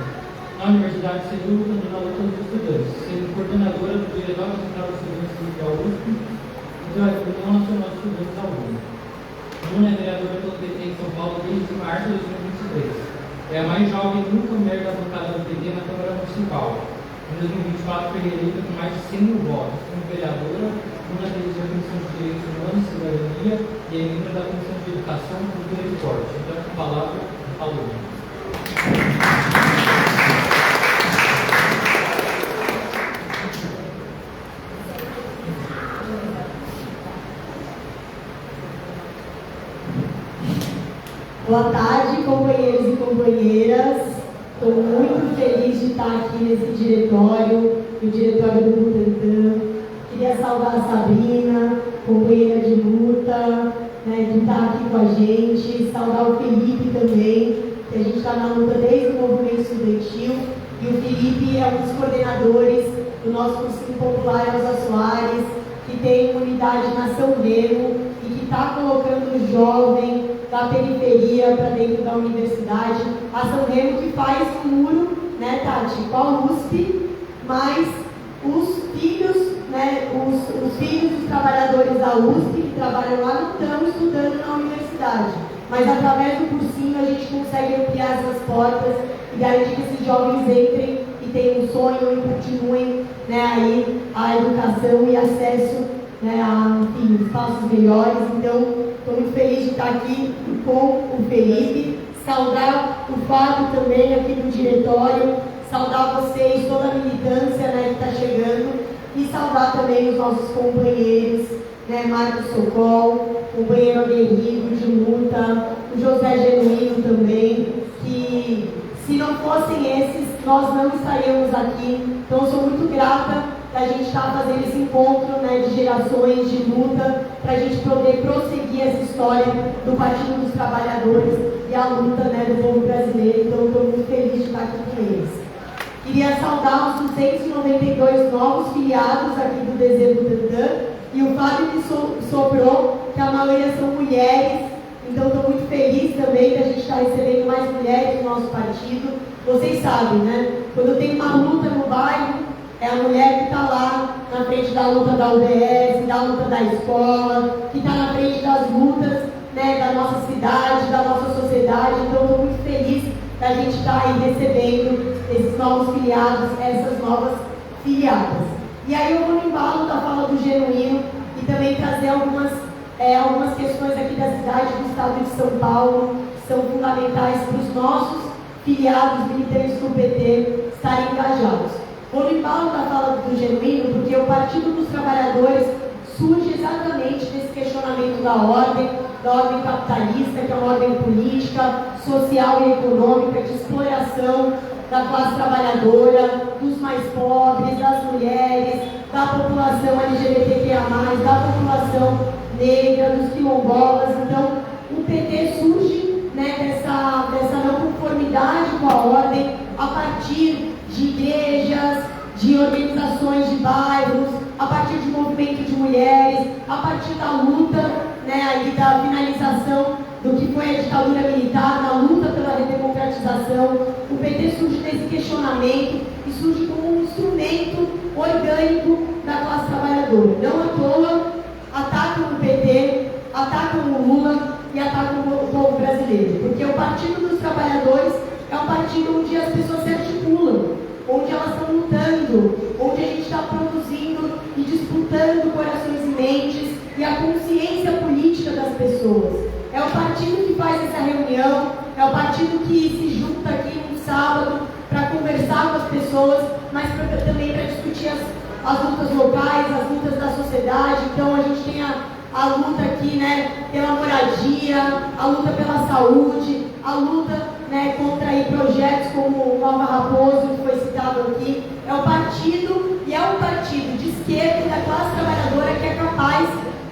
Na universidade, seguiu lutando na luta dos estudantes, sendo coordenadora do Diretório Central de Estudantes da USP e da União Nacional de Estudantes da UNE. A UNE é vereadora pelo PT em São Paulo desde março de 2023. É a mais jovem e única mulher da bancada do PT na Câmara Municipal. Em 2024 foi eleita com mais de 100 mil votos. Como vereadora, uma presidente da Comissão de Direitos Humanos e Cidadania e é membro da Comissão de Educação, Cultura e Esporte. Então, com a palavra, a Luna. Boa tarde, companheiros e companheiras. Estou muito feliz de estar aqui nesse diretório, no diretório do Butantan. Queria saudar a Sabrina, companheira de luta, né, que está aqui com a gente. Saudar o Felipe também, que a gente está na luta desde o movimento estudantil. E o Felipe é um dos coordenadores do nosso cursinho popular Elza Soares, que tem unidade na São Remo e que está colocando o jovem da periferia para dentro da universidade. A São Remo que faz um muro, né, Tati, com a USP, mas os filhos, né, os filhos dos trabalhadores da USP que trabalham lá não estão estudando na universidade. Mas através do cursinho a gente consegue ampliar essas portas e garantir que esses jovens entrem e tenham um sonho e continuem, né, aí a educação e acesso, né, a, enfim, espaços melhores. Então, estou muito feliz de estar aqui com o Felipe, saudar o Fábio também aqui do diretório, saudar vocês, toda a militância, né, que está chegando, e saudar também os nossos companheiros, né, Marcos Socol, companheiro Aguerrido de luta, o José Genuíno também, que se não fossem esses, nós não estaríamos aqui. Então, eu sou muito grata da gente estar fazendo esse encontro, né, de gerações de luta, para a gente poder prosseguir essa história do Partido dos Trabalhadores e a luta, né, do povo brasileiro. Então, estou muito feliz de estar aqui com eles. Queria saudar os 292 novos filiados aqui do DZ Butantan, e o Fábio me soprou que a maioria são mulheres. Então, estou muito feliz também que a gente está recebendo mais mulheres no nosso partido. Vocês sabem, né? Quando tem uma luta no bairro, é a mulher que está lá na frente da luta da UBS, da luta da escola, que está na frente das lutas, né, da nossa cidade, da nossa sociedade. Então, estou muito feliz da gente estar aí recebendo esses novos filiados, essas novas filiadas. E aí eu vou no embalo da fala do Genuíno e também trazer algumas questões aqui da cidade, do estado de São Paulo, que são fundamentais para os nossos filiados militantes do PT estarem engajados. Vou no embalo da fala do Genuíno porque o Partido dos Trabalhadores surge exatamente desse questionamento da ordem capitalista, que é uma ordem política, social e econômica de exploração da classe trabalhadora, dos mais pobres, das mulheres, da população LGBTQIA+, da população negra, dos quilombolas. Então, o PT surge, né, dessa não conformidade com a ordem, a partir de igrejas, de organizações de bairros, a partir de movimento de mulheres, a partir da luta, né, aí da finalização do que foi a ditadura militar, na luta pela redemocratização. O PT surge desse questionamento e surge como um instrumento orgânico da classe trabalhadora. Não à toa, atacam o PT, atacam o Lula e atacam o povo brasileiro. Porque o Partido dos Trabalhadores é um partido onde as pessoas se articulam, onde elas estão lutando, onde a gente está produzindo e disputando corações e mentes e a consciência política das pessoas. É o partido que faz essa reunião, é o partido que se junta aqui no sábado para conversar com as pessoas, mas também para discutir as lutas locais, as lutas da sociedade. Então a gente tem a luta aqui, né, pela moradia, a luta pela saúde, a luta, né, contra aí projetos como o Nova Raposo, que foi citado aqui. É um partido, e é um partido de esquerda e da classe trabalhadora que é capaz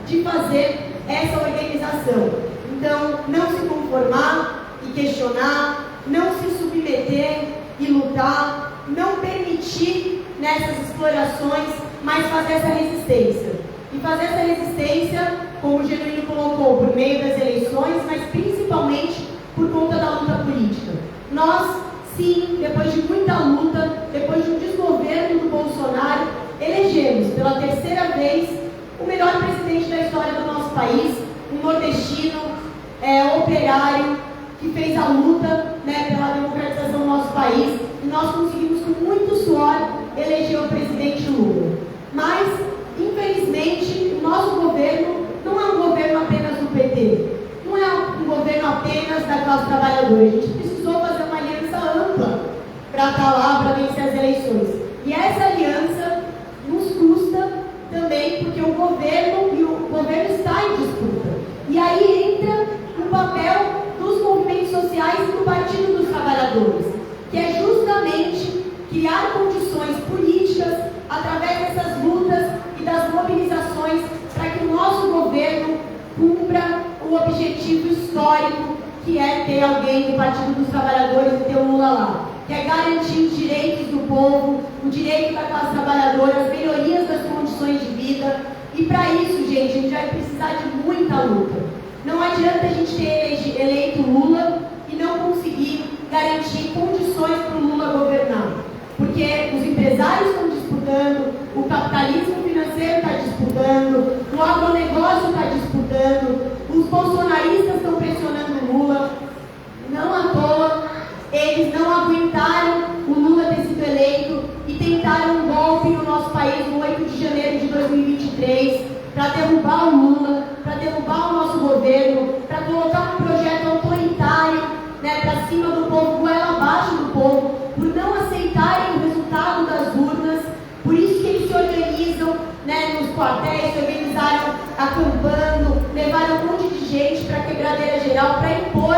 de fazer essa organização. Então, não se conformar e questionar, não se submeter e lutar, não permitir nessas explorações, mas fazer essa resistência. E fazer essa resistência, como o Genuíno colocou, por meio das eleições, mas principalmente por conta da luta política. Nós, sim, depois de muita luta, depois de um desgoverno do Bolsonaro, elegemos pela terceira vez o melhor presidente da história do nosso país, um nordestino, operário, que fez a luta, né, pela democratização do nosso país, e nós conseguimos com muito suor eleger o presidente Lula. Mas, infelizmente, o nosso governo não é um governo apenas do PT, não é um governo apenas da classe trabalhadora. A gente precisou fazer uma aliança ampla para estar lá, para vencer as eleições. E essa aliança nos custa também, porque o governo está em disputa. E aí entra o papel dos movimentos sociais e do Partido dos Trabalhadores, que é justamente criar condições políticas através dessas lutas e das mobilizações para que o nosso governo cumpra o objetivo histórico, que é ter alguém do Partido dos Trabalhadores e ter o Lula lá, que é garantir os direitos do povo, o direito da classe trabalhadora, as melhorias das condições de vida. E para isso, gente, a gente vai precisar de muita luta. Não adianta a gente ter eleito Lula e não conseguir garantir condições para o Lula governar. Porque os empresários estão disputando, o capitalismo financeiro está disputando, o agronegócio está disputando, os bolsonaristas estão pressionando o Lula. Não à toa, eles não aguentaram o Lula ter sido eleito e tentaram um golpe no nosso país no 8 de janeiro de 2023 para derrubar o Lula, para derrubar o nosso governo, para colocar um projeto autoritário, né, para cima do povo, goela abaixo do povo, por não aceitarem o resultado das urnas. Por isso que eles se organizam, né, nos quartéis, se organizaram acampando, levaram um monte de gente para a quebradeira geral, para impor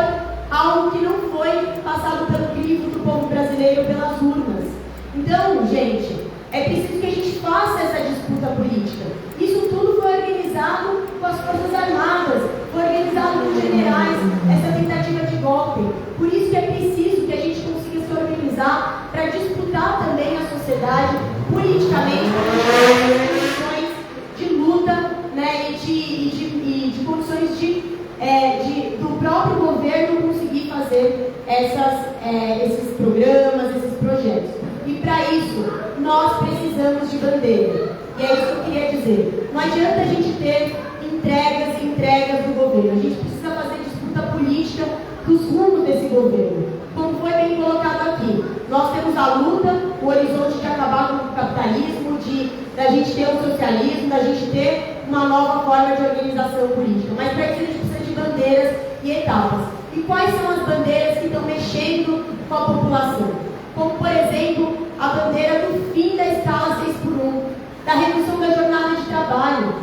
algo que não foi passado pelo crivo do povo brasileiro pelas urnas. Então, gente, é preciso que a gente faça essa disputa política. Isso tudo foi organizado com as Forças Armadas, foi organizado com generais, essa tentativa de golpe. Por isso que é preciso que a gente consiga se organizar para disputar também a sociedade politicamente, condições de luta, né, e de condições do próprio governo conseguir fazer esses programas, esses projetos. E para isso, nós precisamos de bandeira. E é isso que eu queria dizer. Não adianta a gente ter entregas e entregas do governo. A gente precisa fazer disputa política dos rumos desse governo. Como foi bem colocado aqui, nós temos a luta, o horizonte de acabar com o capitalismo, da gente ter o socialismo, da gente ter uma nova forma de organização política. Mas para isso a gente precisa de bandeiras e etapas. E quais são as bandeiras que estão mexendo com a população? Como, por exemplo, a bandeira do fim da escala 6x1, da redução da jornada de trabalho.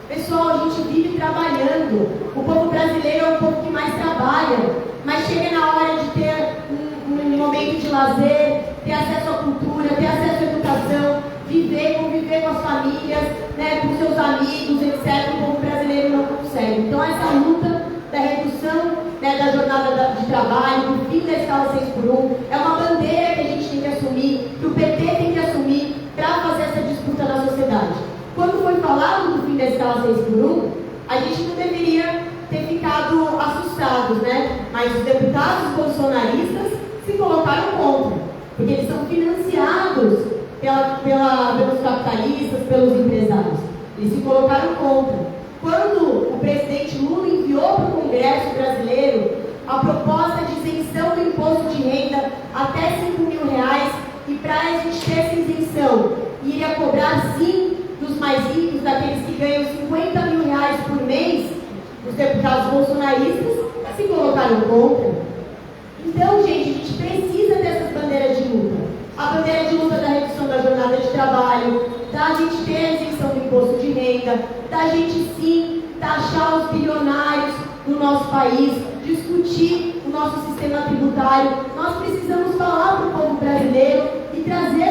Pessoal, a gente vive trabalhando. O povo brasileiro é o povo que mais trabalha, mas chega na hora de ter um momento de lazer, ter acesso à cultura, ter acesso à educação, conviver com as famílias, né, com seus amigos, etc. O povo brasileiro não consegue. Então, essa luta da redução, né, da jornada de trabalho, do fim da escala 6x1, é uma bandeira que a gente tem que assumir, que o PT tem que assumir para fazer essa disputa na sociedade. Quando foi falado do fim da escala 6x1, a gente não deveria ter ficado assustados, né? Mas os deputados bolsonaristas se colocaram contra, porque eles são financiados pelos capitalistas, pelos empresários. Eles se colocaram contra. Quando o presidente Lula enviou para o Congresso brasileiro a proposta de isenção do imposto de renda até R$5.000, e para a gente ter essa isenção, iria cobrar sim dos mais ricos, daqueles que ganham R$50 mil por mês, os deputados bolsonaristas se colocaram contra. Então, gente, a gente precisa dessas bandeiras de luta. A bandeira de luta da redução da jornada de trabalho, da gente ter a isenção do imposto de renda, da gente sim taxar os bilionários do nosso país, discutir o nosso sistema sistema tributário. Nós precisamos falar para o povo brasileiro e trazer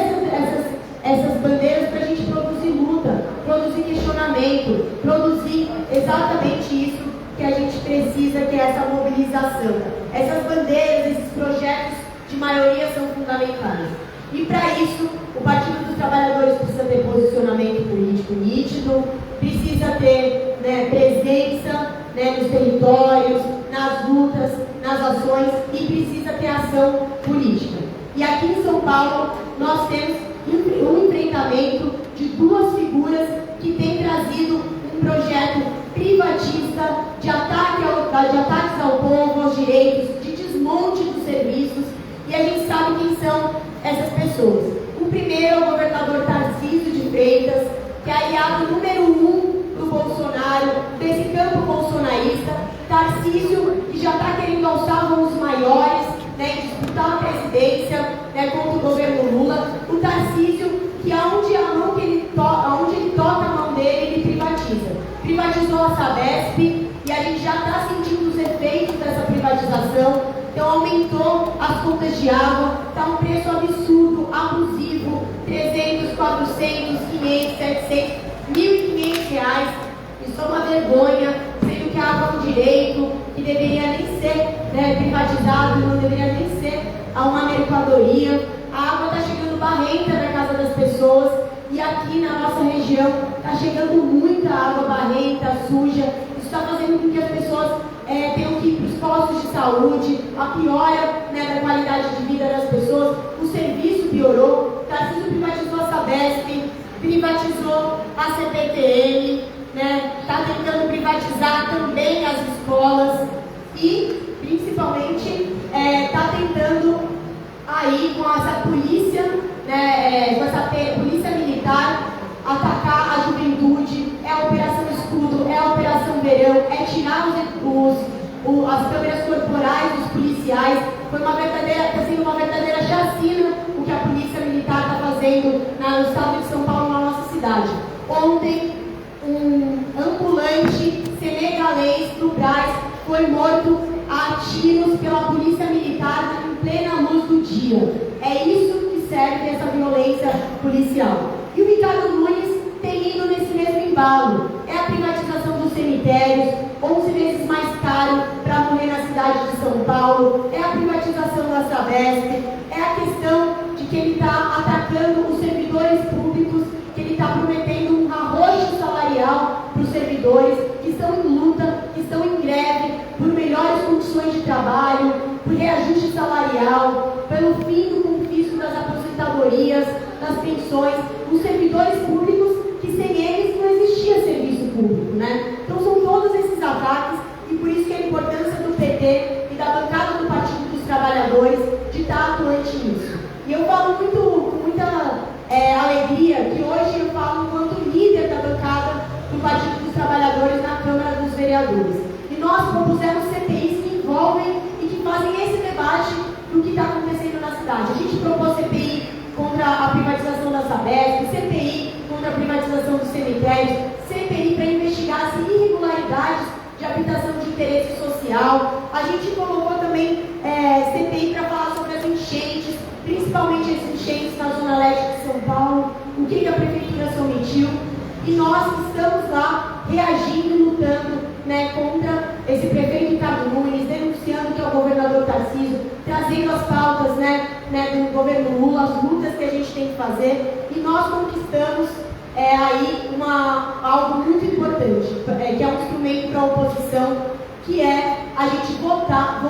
essas bandeiras para a gente produzir luta, produzir questionamento, produzir exatamente isso que a gente precisa, que é essa mobilização. Essas bandeiras, esses projetos de maioria são fundamentais. E para isso, o Partido dos Trabalhadores precisa ter posicionamento político nítido, precisa ter presença nos territórios, nas lutas, nas ações e precisa ter ação política. E aqui em São Paulo, nós temos um enfrentamento de duas figuras que têm trazido um projeto privatista de ataques ao povo, aos direitos, de desmonte dos serviços, e a gente sabe quem são essas pessoas. O primeiro é o governador Tarcísio de Freitas, que é aliado número 1 do Bolsonaro, desse campo bolsonarista. Tarcísio, que já está querendo alçar voos maiores, disputar a presidência contra o governo Lula. O Tarcísio, que aonde ele toca a mão dele, ele privatiza. Privatizou a Sabesp e a gente já está sentindo os efeitos dessa privatização. Então aumentou as contas de água, está um preço absurdo, abusivo, 300, 400, 500, 700, R$1.500. Isso é uma vergonha, sendo que a água é um direito, que deveria nem ser privatizado, não deveria nem ser uma mercadoria. A água está chegando barrenta na casa das pessoas e aqui na nossa região está chegando muita água barrenta, suja. Isso está fazendo com que as pessoas tenham que ir para os postos de saúde, a piora da qualidade de vida das pessoas, o serviço piorou. Tarcísio privatizou a Sabesp, privatizou a CPTM, está tentando privatizar também as escolas e, principalmente, está tentando aí com essa polícia, com essa polícia militar, atacar a juventude. É a Operação Escudo, é a Operação Verão, é tirar as câmeras corporais dos policiais. Está sendo uma verdadeira chacina o que a polícia militar está fazendo no estado de São Paulo, na nossa cidade. Ontem, um ambulante senegalês do Brás foi morto a tiros pela polícia militar em plena luz do dia. É isso que serve essa violência policial. E o Ricardo Nunes tem ido nesse mesmo embalo. É a privatização dos cemitérios, 11 vezes mais caro para morrer na cidade de São Paulo. É a privatização da Sabesp. É a questão de que ele está atacando os servidores públicos, que ele está prometendo um arroxo salarial para os servidores que estão em luta, que estão em greve, por melhores condições de trabalho, por reajuste salarial, pelo fim do confisco das aposentadorias, das pensões, os servidores públicos, que sem eles não existia serviço público, Então são todos esses ataques e por isso que a importância do PT e da bancada do Partido dos Trabalhadores de estar atuante nisso. E eu falo com muita alegria que hoje eu falo enquanto líder da bancada do Partido dos Trabalhadores na Câmara dos Vereadores. E nós propusemos CPIs que envolvem e que fazem esse debate do que está acontecendo na cidade. A gente propôs CPI contra a privatização da Sabesp, CPI contra a privatização dos cemitérios, CPI para investigar as irregularidades de habitação de interesse social. A gente colocou também CPI para falar sobre as enchentes, principalmente as enchentes na Zona Leste de São Paulo, o que a Prefeitura se omitiu. E nós estamos lá reagindo, lutando contra esse prefeito Ricardo Nunes, denunciando que é o governador Tarcísio, trazendo as pautas do governo Lula, as lutas que a gente tem que fazer. E nós conquistamos aí algo muito importante, que é um instrumento para a oposição, que é a gente voltar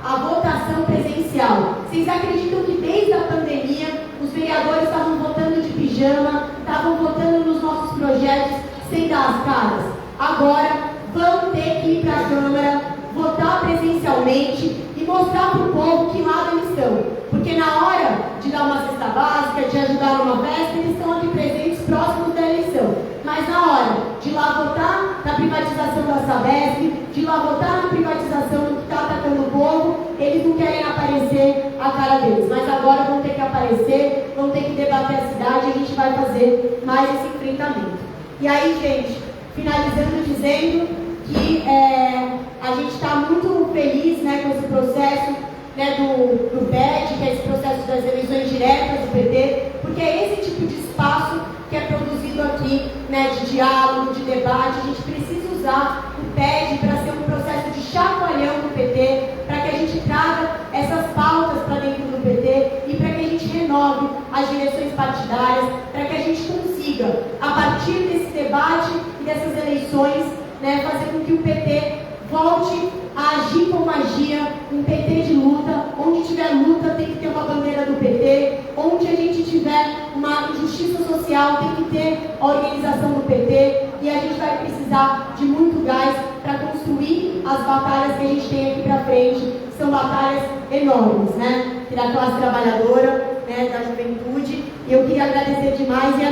à votação presencial. Vocês acreditam que desde a pandemia os vereadores estavam votando de pijama, estavam votando nos nossos projetos sem dar as caras? Agora vão ter que ir para a Câmara, votar presencialmente e mostrar para o povo que lado eles estão. Porque na hora de dar uma cesta básica, de ajudar numa festa, eles estão aqui presentes próximos da eleição. Mas na hora de ir lá votar na privatização da Sabesp, de ir lá votar na privatização do que está atacando o povo, eles não querem aparecer a cara deles. Mas agora vão ter que aparecer, vão ter que debater a cidade e a gente vai fazer mais esse enfrentamento. E aí, gente, finalizando dizendo que a gente está muito feliz, né, com esse processo, né, do PED, que é esse processo das eleições diretas do PT, porque é esse tipo de espaço que é produzido aqui, né, de diálogo, de debate. A gente precisa usar o PED para ser um processo de chacoalhão do PT, para que a gente traga essas pautas para dentro do PT e para que a gente renove as direções partidárias, para que a gente consiga, a partir desse debate e dessas eleições, né, fazer com que o PT volte a agir com magia, um PT de luta. Onde tiver luta tem que ter uma bandeira do PT, onde a gente tiver uma injustiça social tem que ter a organização do PT, e a gente vai precisar de muito gás para construir as batalhas que a gente tem aqui para frente, que são batalhas enormes, né, da classe trabalhadora, né, da juventude. E eu queria agradecer demais e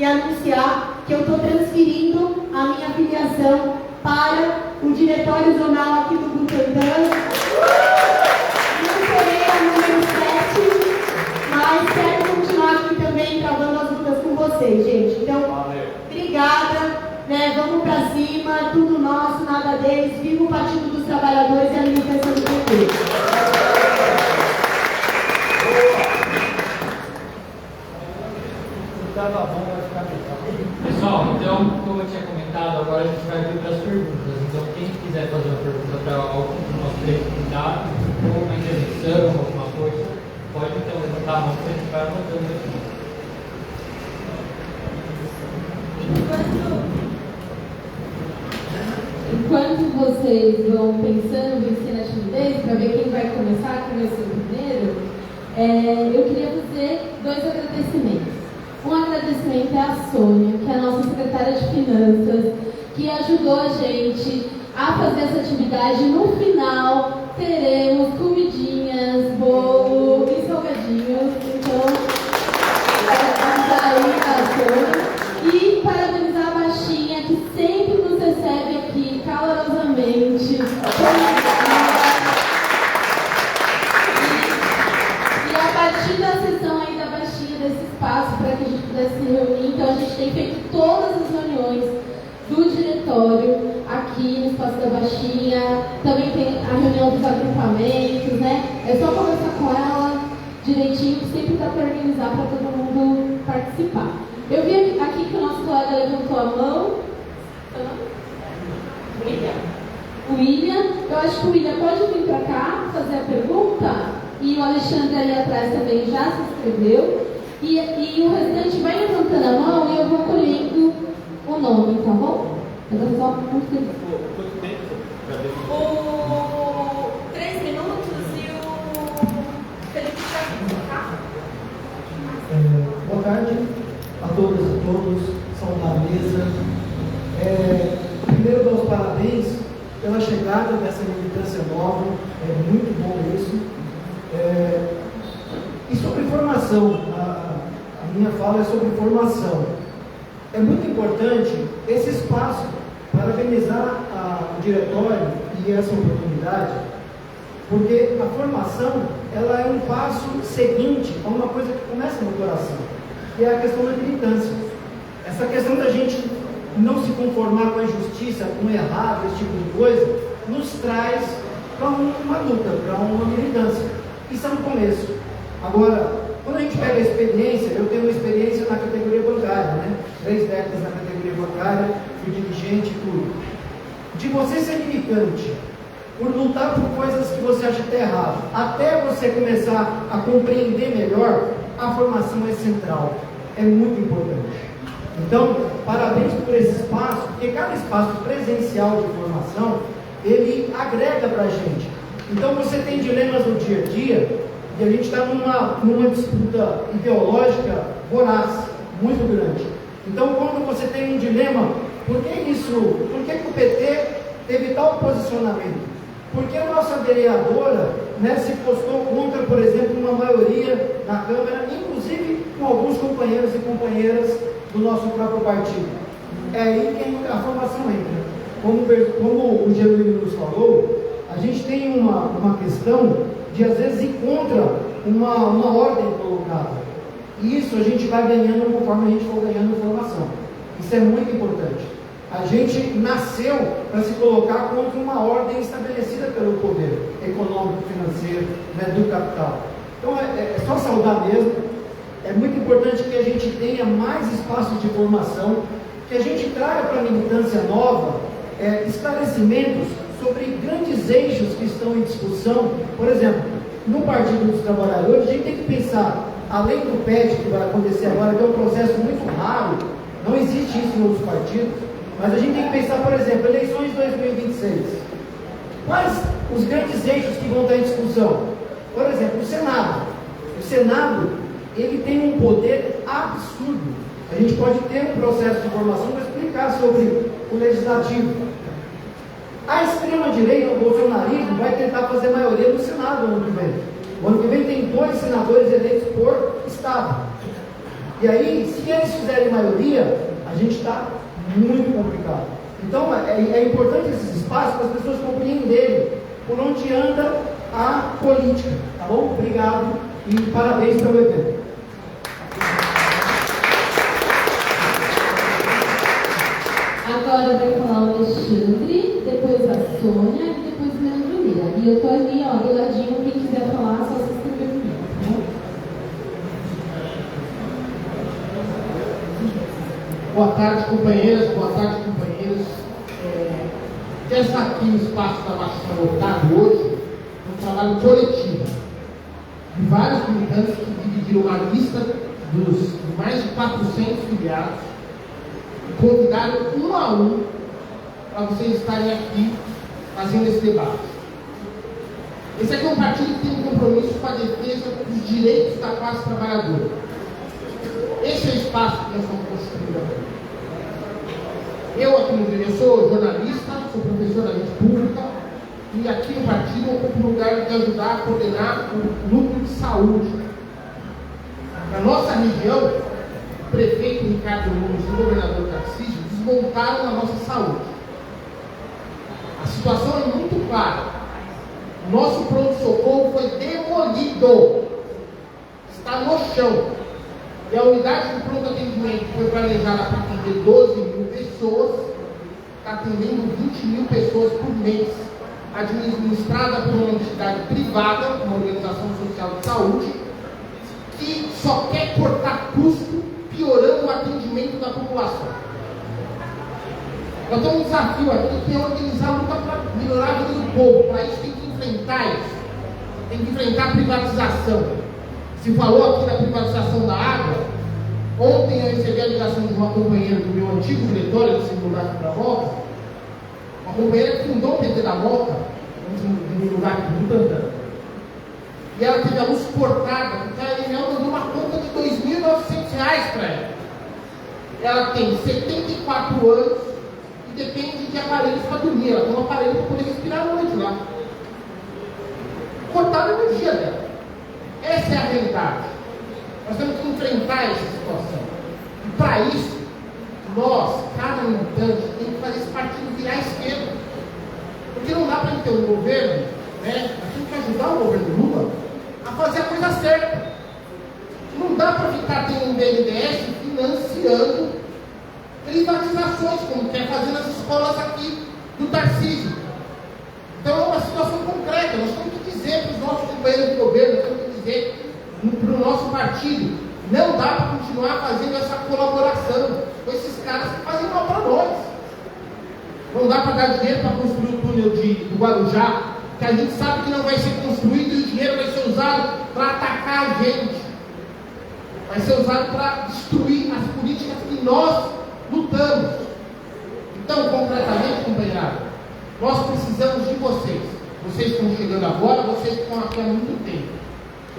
anunciar que eu estou transferindo a minha filiação para o diretório zonal aqui do Butantã. Não serei a número 7, mas quero continuar aqui também travando as lutas com vocês, gente. Então, obrigada, né? Vamos para cima, tudo nosso, nada deles. Viva o Partido dos Trabalhadores e a militância do PT. Pessoal, então, como eu tinha comentado, agora a gente vai vir para as perguntas. Então, quem quiser fazer uma pergunta para algum dos nossos deputados, ou uma intervenção, alguma coisa, pode então levantar a mão que a gente vai anotando aqui. Enquanto vocês vão pensando, vencendo a timidez, para ver quem vai começar, quem vai ser o primeiro, eu queria fazer 2 agradecimentos. Um agradecimento é a Sônia, que é a nossa secretária de Finanças, que ajudou a gente a fazer essa atividade. No final, teremos comidinhas, bolo e salgadinhos. Então, aí a Sônia. E parabenizar a Baixinha, que sempre nos recebe aqui calorosamente. E a partir da sessão aí da Baixinha, desse espaço, para que a gente pudesse se reunir, então a gente tem feito todas as reuniões do diretório aqui no espaço da Baixinha. Também tem a reunião dos agrupamentos, né? É só conversar com ela direitinho, que sempre dá para organizar para todo mundo participar. Eu vi aqui que o nosso colega levantou a mão. William. Eu acho que o William pode vir para cá fazer a pergunta. E o Alexandre ali atrás também já se inscreveu. E o restante vai levantando a mão e eu vou colhendo o nome, tá bom? Eu só Quanto tempo? o 3 minutos e o Felipe já tá? Boa tarde a todas e todos que são da mesa. Primeiro, dou os parabéns pela chegada dessa militância nova, é muito bom isso. E sobre formação, a minha fala é sobre formação. É muito importante esse espaço, parabenizar o diretório e essa oportunidade, porque a formação ela é um passo seguinte a uma coisa que começa no coração, que é a questão da militância. Essa questão da gente não se conformar com a injustiça, com o errado, esse tipo de coisa, nos traz para uma luta, para uma militância. Isso é um começo. Agora, quando a gente pega a experiência, eu tenho uma experiência na categoria bancária, né? 3 décadas na categoria bancária, fui dirigente e tudo. De você ser militante, por lutar por coisas que você acha até errado, até você começar a compreender melhor, a formação é central, é muito importante. Então, parabéns por esse espaço, porque cada espaço presencial de formação, ele agrega para a gente. Então, você tem dilemas no dia a dia, e a gente está numa disputa ideológica voraz, muito grande. Então, quando você tem um dilema, por que o PT teve tal posicionamento? Por que a nossa vereadora, né, se postou contra, por exemplo, uma maioria na Câmara, inclusive com alguns companheiros e companheiras do nosso próprio partido? É aí que a formação entra. Como o Genuíno nos falou, a gente tem uma questão de, às vezes, ir contra uma ordem colocada. E isso a gente vai ganhando conforme a gente for ganhando informação. Isso é muito importante. A gente nasceu para se colocar contra uma ordem estabelecida pelo poder econômico, financeiro, né, do capital. Então é só saudar mesmo. É muito importante que a gente tenha mais espaços de formação, que a gente traga para a militância nova esclarecimentos sobre grandes eixos que estão em discussão. Por exemplo, no Partido dos Trabalhadores, a gente tem que pensar, além do PET que vai acontecer agora, que é um processo muito raro, não existe isso em outros partidos, mas a gente tem que pensar, por exemplo, eleições de 2026. Quais os grandes eixos que vão estar em discussão? Por exemplo, o Senado. O Senado, ele tem um poder absurdo. A gente pode ter um processo de formação para explicar sobre o legislativo. A extrema-direita, o bolsonarismo, vai tentar fazer maioria no Senado no ano que vem. O ano que vem tem 2 senadores eleitos por estado. E aí, se eles fizerem maioria, a gente está muito complicado. Então, é importante esses espaços para as pessoas compreenderem por onde anda a política. Tá bom? Obrigado e parabéns pelo evento. Agora vai falar o Alexandre, depois a Sônia e depois o Leandro Lira. E eu tô ali, ó, do ladinho, quem quiser falar, só se inscrever comigo, tá bom? Boa tarde, companheiras, boa tarde, companheiros. Já está aqui no espaço da vacina lotado hoje, um trabalho coletivo de vários militantes que dividiram uma lista dos mais de 400 filiados e convidaram um a um para vocês estarem aqui fazendo esse debate. Esse aqui é um partido que tem um compromisso com a defesa dos direitos da classe trabalhadora. Esse é o espaço que nós estamos construindo aqui. Eu sou jornalista, sou professor da rede pública e aqui no partido eu ocupo o lugar de ajudar a coordenar o núcleo de saúde. Na nossa região, o prefeito Ricardo Nunes e o governador Tarcísio desmontaram a nossa saúde. A situação é muito clara. O nosso pronto-socorro foi demolido. Está no chão. E a unidade de pronto atendimento foi planejada para atender 12 mil pessoas, está atendendo 20 mil pessoas por mês, administrada por uma entidade privada, uma organização social de saúde, que só quer cortar custo, piorando o atendimento da população. Nós temos um desafio aqui que é organizar a luta para melhorar a vida do povo. Para isso tem que enfrentar isso, tem que enfrentar a privatização. Se falou aqui da privatização da água. Ontem eu recebi a ligação de uma companheira do meu antigo diretório do segundo lugar da Moca, uma companheira que fundou o PT da Moca, no lugar de Butantã. E ela teve a luz cortada, porque a Enel mandou uma conta de R$ 2.900 para ela. Ela tem 74 anos e depende de aparelhos para dormir. Ela tem um aparelho para poder respirar à noite lá. Cortaram a energia dela. Essa é a realidade. Nós temos que enfrentar essa situação. E para isso, nós, cada militante, tem que fazer esse partido virar esquerda. Porque não dá para ter um governo, né? Nós temos que ajudar o governo Lula a fazer a coisa certa. Não dá para ficar tendo um BNDES financiando privatizações, como quer fazer nas escolas aqui do Tarcísio. Então é uma situação concreta. Nós temos que dizer para os nossos companheiros de governo, nós temos que dizer para o nosso partido, não dá para continuar fazendo essa colaboração com esses caras que fazem mal para nós. Não dá para dar dinheiro para construir o túnel do Guarujá, que a gente sabe que não vai ser construído e o dinheiro vai ser usado para atacar a gente. Vai ser usado para destruir as políticas que nós lutamos. Então, concretamente, companheirada, nós precisamos de vocês. Vocês que estão chegando agora, vocês que estão aqui há muito tempo.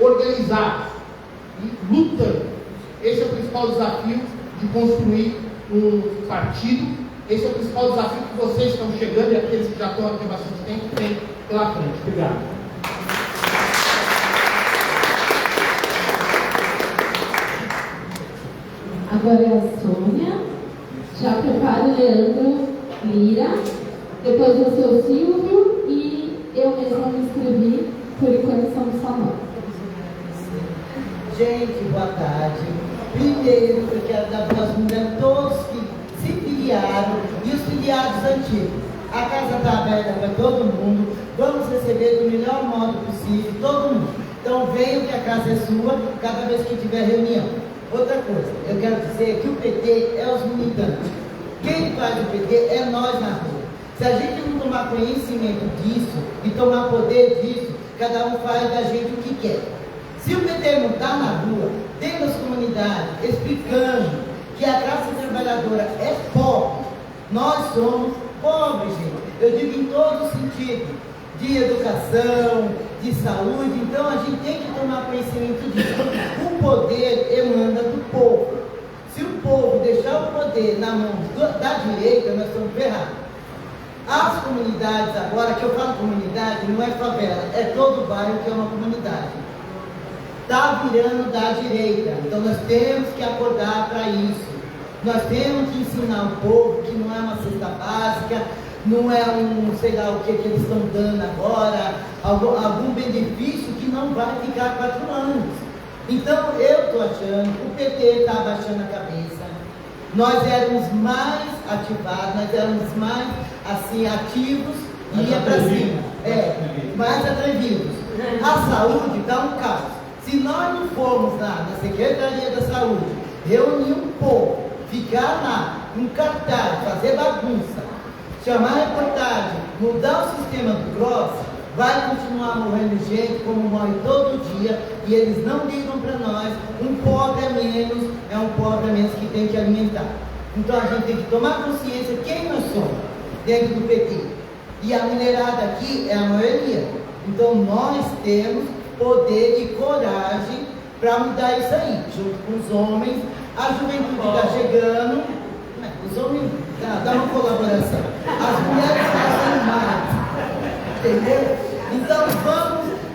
Organizados e lutando. Esse é o principal desafio de construir um partido. Esse é o principal desafio que vocês estão chegando e aqueles que já estão aqui há bastante tempo têm pela frente. Obrigado. Agora é a Sônia. Já prepara o Leandro Lira. Depois eu sou o Silvio e eu mesma me inscrevi por Conexão do Salão. Gente, boa tarde. Primeiro, eu quero dar boas-vindas a todos que se filiaram e os filiados antigos. A casa está aberta para todo mundo, vamos receber do melhor modo possível, todo mundo. Então venham que a casa é sua cada vez que tiver reunião. Outra coisa, eu quero dizer que o PT é os militantes. Quem faz o PT é nós na rua. Se a gente não tomar conhecimento disso e tomar poder disso, cada um faz da gente o que quer. Se o PT não está na rua, dentro das comunidades, explicando que a classe trabalhadora é pobre, nós somos pobres, gente. Eu digo em todo sentido, de educação, de saúde, então a gente tem que tomar conhecimento disso. O poder emana do povo. Se o povo deixar o poder na mão da direita, nós estamos ferrados. As comunidades agora, que eu falo comunidade, não é favela, é todo bairro que é uma comunidade. Está virando da direita, então nós temos que acordar para isso. Nós temos que ensinar o povo que não é uma cesta básica, não é sei lá o que eles estão dando agora, algum benefício que não vai ficar 4 anos. Então eu estou achando, o PT está abaixando a cabeça. Nós éramos mais ativados, nós éramos mais assim, ativos e ia para cima. Mais atrevidos. A saúde está um caos. Se nós não formos lá na Secretaria da Saúde, reunir um povo, ficar lá, um cartaz, fazer bagunça, chamar a reportagem, mudar o sistema do CROSS, vai continuar morrendo gente como morre todo dia e eles não ligam para nós. Um pobre a menos é um pobre a menos que tem que alimentar. Então a gente tem que tomar consciência quem nós somos dentro do PT. E a minerada aqui é a maioria. Então nós temos poder e coragem para mudar isso aí, junto com os homens. A juventude está chegando, os homens dá uma colaboração, as mulheres fazem mais, entendeu? Então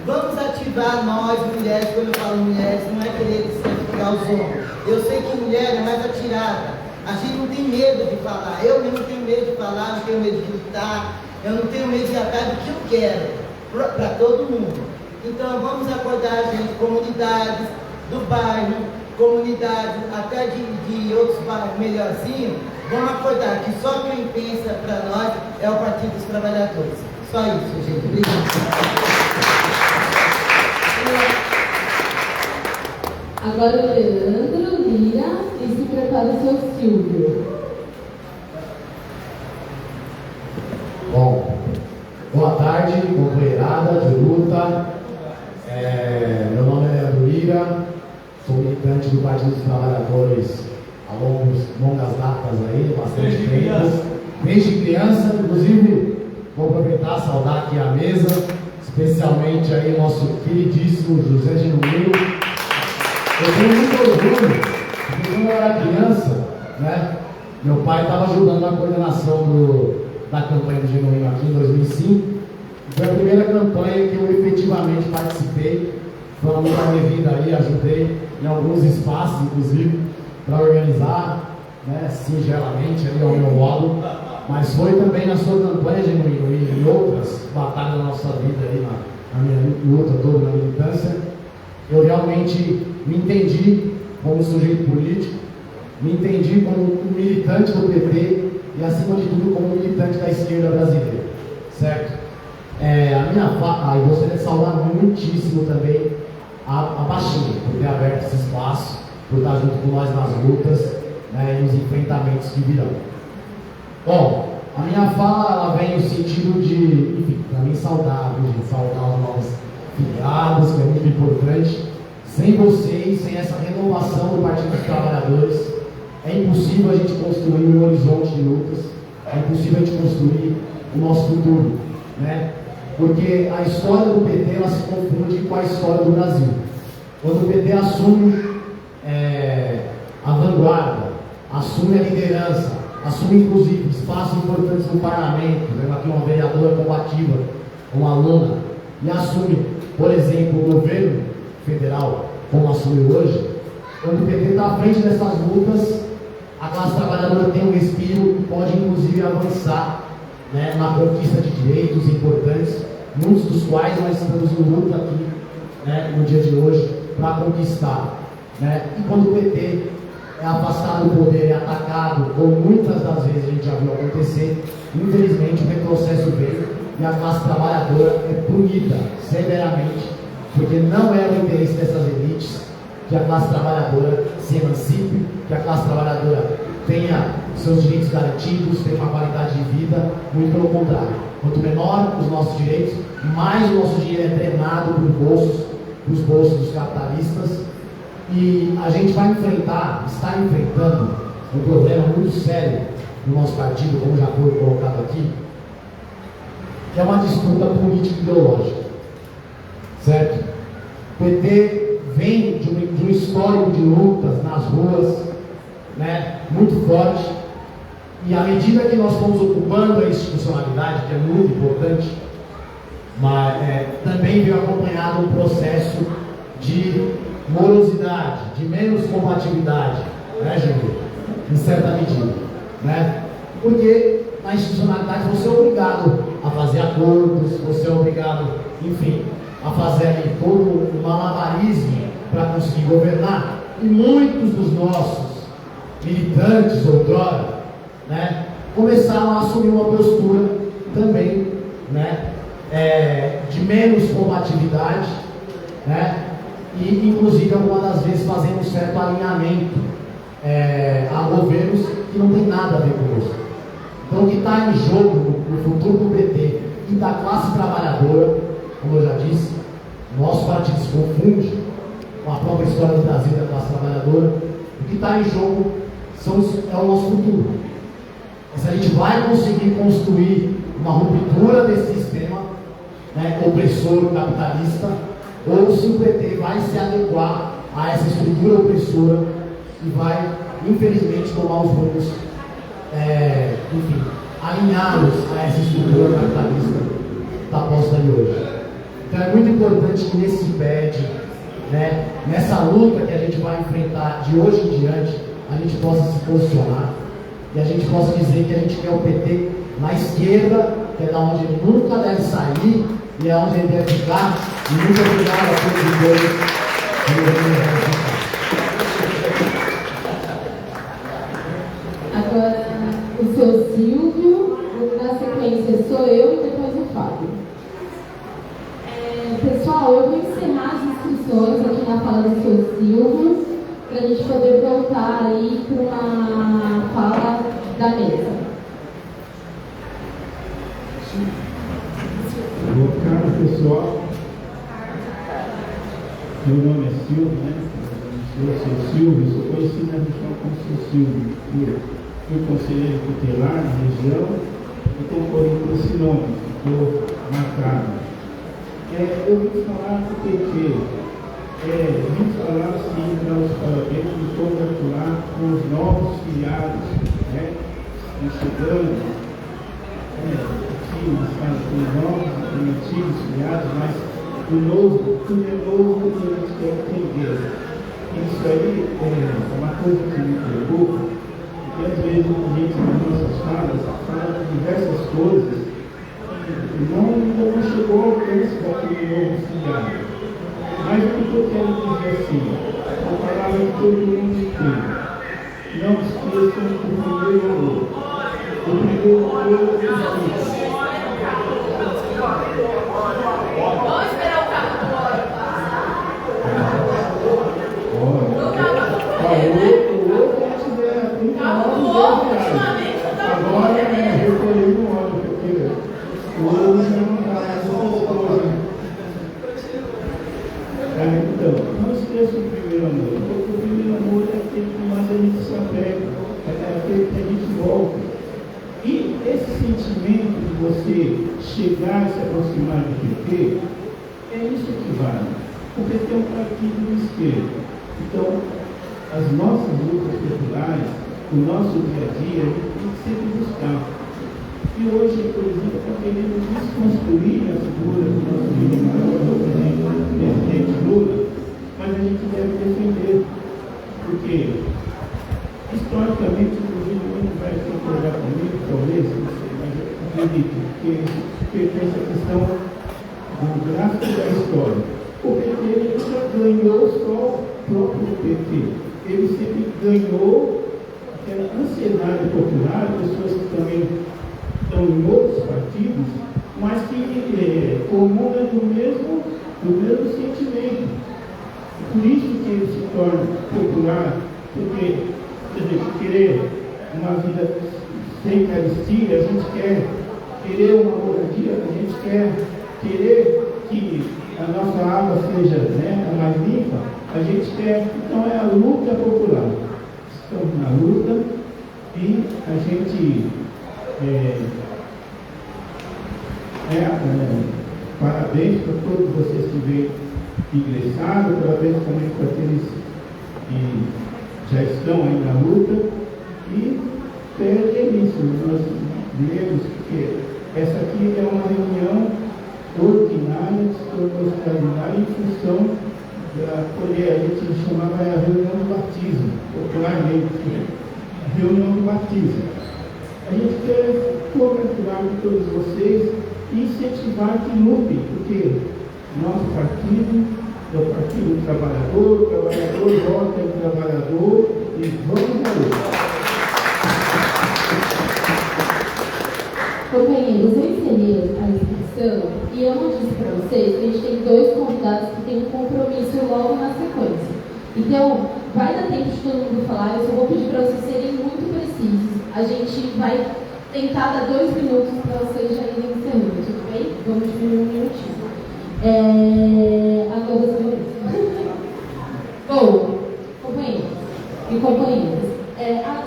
vamos ativar nós, mulheres. Quando eu falo mulheres, não é querer certificar os homens. Eu sei que mulher é mais atirada, a gente não tem medo de falar. Eu não tenho medo de falar, não tenho medo de gritar, eu não tenho medo de ir atrás do que eu quero, para todo mundo. Então vamos acordar a gente, comunidades do bairro, comunidades até de outros bairros melhorzinhos, vamos acordar que só quem pensa para nós é o Partido dos Trabalhadores. Só isso, gente. Obrigado. Agora o Leandro Lira e se prepara o seu Silvio. Bom, boa tarde, companheirada de luta. Meu nome é Leandro Lira, sou militante do Partido dos Trabalhadores há longas datas aí, bastante tempo. Desde criança, inclusive, vou aproveitar e saudar aqui a mesa, especialmente aí o nosso queridíssimo José Genuíno. Eu tenho muito orgulho, porque quando eu era criança, né, meu pai estava ajudando na coordenação da campanha do Genuíno aqui em 2005. Foi a primeira campanha que eu efetivamente participei. Foi uma luta minha vida aí, ajudei em alguns espaços, inclusive, para organizar, né, singelamente ali ao meu modo. Mas foi também na sua campanha, Genuíno, e em outras batalhas da nossa vida aí, na minha luta toda, na militância, eu realmente me entendi como sujeito político, me entendi como um militante do PT e, acima de tudo, como um militante da esquerda brasileira, certo? Eu gostaria de saudar muitíssimo também a Baixinha, por ter aberto esse espaço, por estar junto com nós nas lutas, né, e nos enfrentamentos que virão. Bom, a minha fala ela vem no sentido de, enfim, para mim saudar os novos filiados, que é muito importante. Sem vocês, sem essa renovação do Partido dos Trabalhadores, é impossível a gente construir um horizonte de lutas, é impossível a gente construir o nosso futuro, né? Porque a história do PT ela se confunde com a história do Brasil. Quando o PT assume a vanguarda, assume a liderança, assume inclusive espaços importantes no parlamento, vemos aqui uma vereadora combativa, uma aluna, e assume, por exemplo, o governo federal, como assumiu hoje. Quando o PT está à frente dessas lutas, a classe trabalhadora tem um respiro e pode inclusive avançar, né, na conquista de direitos importantes, muitos dos quais nós estamos em luta aqui, né, no dia de hoje para conquistar, né? E quando o PT é afastado do poder, é atacado, como muitas das vezes a gente já viu acontecer, infelizmente o retrocesso veio e a classe trabalhadora é punida severamente, porque não é o interesse dessas elites que a classe trabalhadora se emancipe, que a classe trabalhadora tenha seus direitos garantidos, tenha uma qualidade de vida, muito pelo contrário. Quanto menor os nossos direitos, mais o nosso dinheiro é drenado para os bolsos dos capitalistas, e a gente vai está enfrentando um problema muito sério no nosso partido, como já foi colocado aqui, que é uma disputa político-ideológica, certo? O PT vem de um histórico de lutas nas ruas, né, muito forte, e à medida que nós fomos ocupando a institucionalidade, que é muito importante, mas também veio acompanhado um processo de morosidade, de menos combatividade, né, Júlio? Em certa medida, né? Porque na institucionalidade você é obrigado a fazer acordos, você é obrigado, enfim, a fazer ali todo um malabarismo para conseguir governar, e muitos dos nossos militantes outrora, né, começaram a assumir uma postura também, né, de menos combatividade, né, e inclusive algumas das vezes fazendo um certo alinhamento a governos que não tem nada a ver conosco. Então o que está em jogo no futuro do PT e da classe trabalhadora, como eu já disse, nosso partido se confunde com a própria história do Brasil da classe trabalhadora. O que está em jogo é o nosso futuro. Se a gente vai conseguir construir uma ruptura desse sistema, né, opressor capitalista, ou se o PT vai se adequar a essa estrutura opressora e vai, infelizmente, tomar os rumos, enfim, alinhados a essa estrutura capitalista da posta de hoje. Então é muito importante que nesse PED, né, nessa luta que a gente vai enfrentar de hoje em diante, a gente possa se posicionar e a gente possa dizer que a gente quer o PT na esquerda, que é da onde ele nunca deve sair e é onde ele deve ficar. E muito obrigado a todos os dois. Agora o seu Silvio, na sequência sou eu e depois o Fábio. Pessoal, eu vou encerrar as inscrições aqui na fala do seu Silvio, para a gente poder voltar aí para uma fala da mesa. Boa tarde, pessoal. Meu nome é Silvio, né? Eu sou Silvio, sou conhecido na região como seu Silvio. Fui conselheiro tutelar na região e concorri por esse nome, ficou marcado. Eu vim falar do PT. Vim falar sim, dar os parabéns e congratular com os novos filiados, né? Chegando aqui na sala com novos e antigos filiados, mas o novo, tudo é novo que a gente quer entender. Isso aí é uma coisa que me preocupa, porque às vezes a gente nas nossas falas fala de diversas coisas e ainda não chegou ao alcance daquele novo filiado. Mas o que eu quero dizer assim, a palavra que todo mundo tem, não esqueçam do primeiro amor. O primeiro amor é justiça. Vamos esperar o carro do hora passar. O outro tiver 39 reais. Agora recolhi no óleo, porque o outro já não dá mais uma. Então, não esqueça o primeiro amor, porque o primeiro amor é aquele que mais a gente se apega, é aquele que a gente volta. E esse sentimento de você chegar e se aproximar do PT, é isso que vale. O PT é um partido de esquerda. Então, as nossas lutas populares, o nosso dia a dia, a gente tem que sempre buscar. E hoje, por exemplo, está querendo desconstruir a figura do nosso presidente Lula, mas a gente deve defender, porque historicamente, inclusive, ele vai concordar comigo, talvez, não sei, mas eu acredito que pertence à questão do gráfico da história. O PT já ganhou só o próprio PT. ele sempre ganhou aquela ansiedade popular, pessoas que também estão em outros partidos, mas que comungam do mesmo sentimento. Por isso que ele se torna popular, porque, quer dizer, querer uma vida sem carestia, a gente querer uma moradia, a gente querer que a nossa água seja, né, a mais limpa, a gente quer. Então é a luta popular. Estamos na luta e a gente parabéns para todos vocês que veio ingressado, parabéns também para aqueles que já estão aí na luta, e pede isso, nós diremos que essa aqui é uma reunião ordinária, extraordinária, em função da poder, a gente chamava a reunião do batismo, popularmente, a reunião do batismo. A gente quer congratular com todos vocês e incentivar que lutem, porque nosso partido é o Partido Trabalhador, o trabalhador vota em trabalhador e vamos à luta. Companheiros, eu encerrei a inscrição e eu não disse para vocês que a gente tem 2 convidados que têm um compromisso logo na sequência. Então, vai dar tempo de todo mundo falar, eu só vou pedir para vocês serem muito precisos. A gente vai tentar dar 2 minutos para vocês já irem encerrando, tudo bem? Vamos diminuir 1 minutinho. Agora eu Bom, companheiros e companheiras,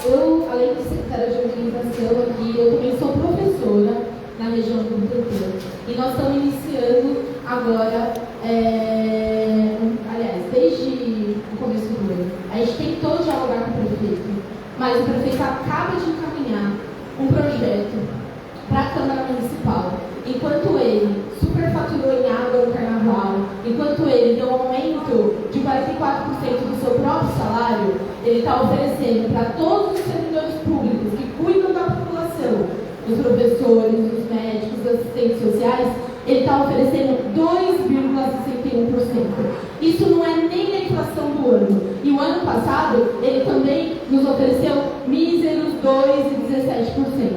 eu, além de secretária de organização aqui, eu também sou professora na região do Butantã. E nós estamos iniciando agora, aliás, desde o começo do ano. A gente tentou dialogar com o prefeito, mas o prefeito acaba de encaminhar um projeto para a Câmara Municipal. Enquanto ele superfaturou em água no carnaval, enquanto ele deu um aumento de 44% do seu próprio salário, ele está oferecendo para todos os servidores públicos que cuidam da população, os professores, os médicos, os assistentes sociais, ele está oferecendo 2,61%. Isso não é nem a inflação do ano. E o ano passado, ele também nos ofereceu míseros 2,17%.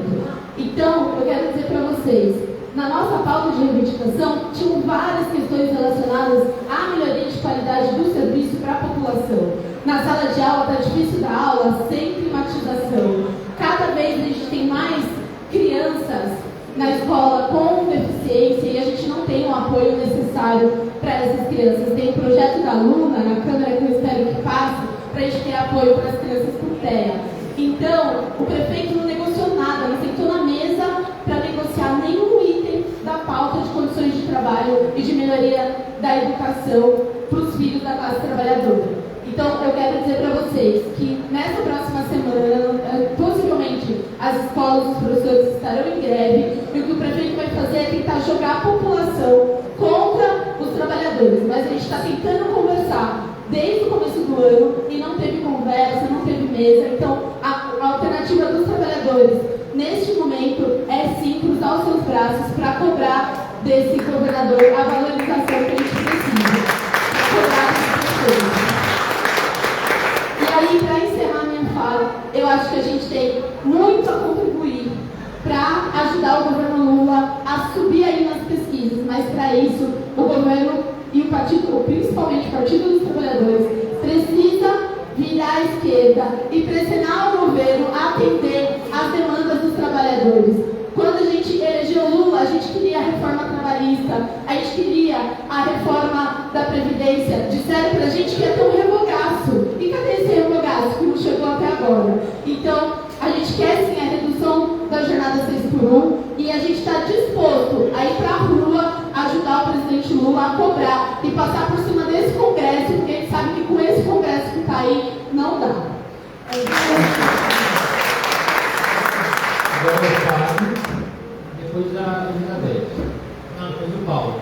Então, eu quero dizer para vocês, na nossa pauta de reivindicação, tinham várias questões relacionadas à melhoria de qualidade do serviço para a população. Na sala de aula está difícil dar aula sem climatização. Cada vez a gente tem mais crianças na escola com deficiência e a gente não tem o apoio necessário para essas crianças. Tem o projeto da Luna na Câmara que eu espero que passe para a gente ter apoio para as crianças por terra. Então, o prefeito não negociou nada, não sentou na mesa para negociar nenhum item da pauta de condições de trabalho e de melhoria da educação para os filhos da classe trabalhadora. Então, eu quero dizer para vocês que nessa próxima semana, possivelmente, as escolas, os professores estarão em greve e o que o prefeito vai fazer é tentar jogar a população contra os trabalhadores. Mas a gente está tentando conversar desde o começo do ano e não teve conversa, não teve mesa. Então, a alternativa dos trabalhadores, neste momento, é sim cruzar os seus braços para cobrar desse governador a valorização que a gente precisa. Para cobrar dessas pessoas. E aí, para encerrar minha fala, eu acho que a gente tem muito a contribuir para ajudar o governo Lula a subir aí nas pesquisas, mas para isso o governo e o partido, principalmente o Partido dos Trabalhadores, precisa virar à esquerda e pressionar o governo a atender às demandas dos trabalhadores. Quando a gente elegeu Lula, a gente queria a reforma trabalhista, a gente queria a reforma da Previdência. Disseram pra gente que ia ter um revogaço. E cadê esse revogaço que não chegou até agora? Então, a gente quer sim a redução da jornada 6x1 e a gente está disposto a ir para a rua ajudar o presidente Lula a cobrar e passar por cima desse Congresso, porque a gente sabe que com esse Congresso que está aí, não dá. Depois da Elizabeth. Não, depois do Paulo.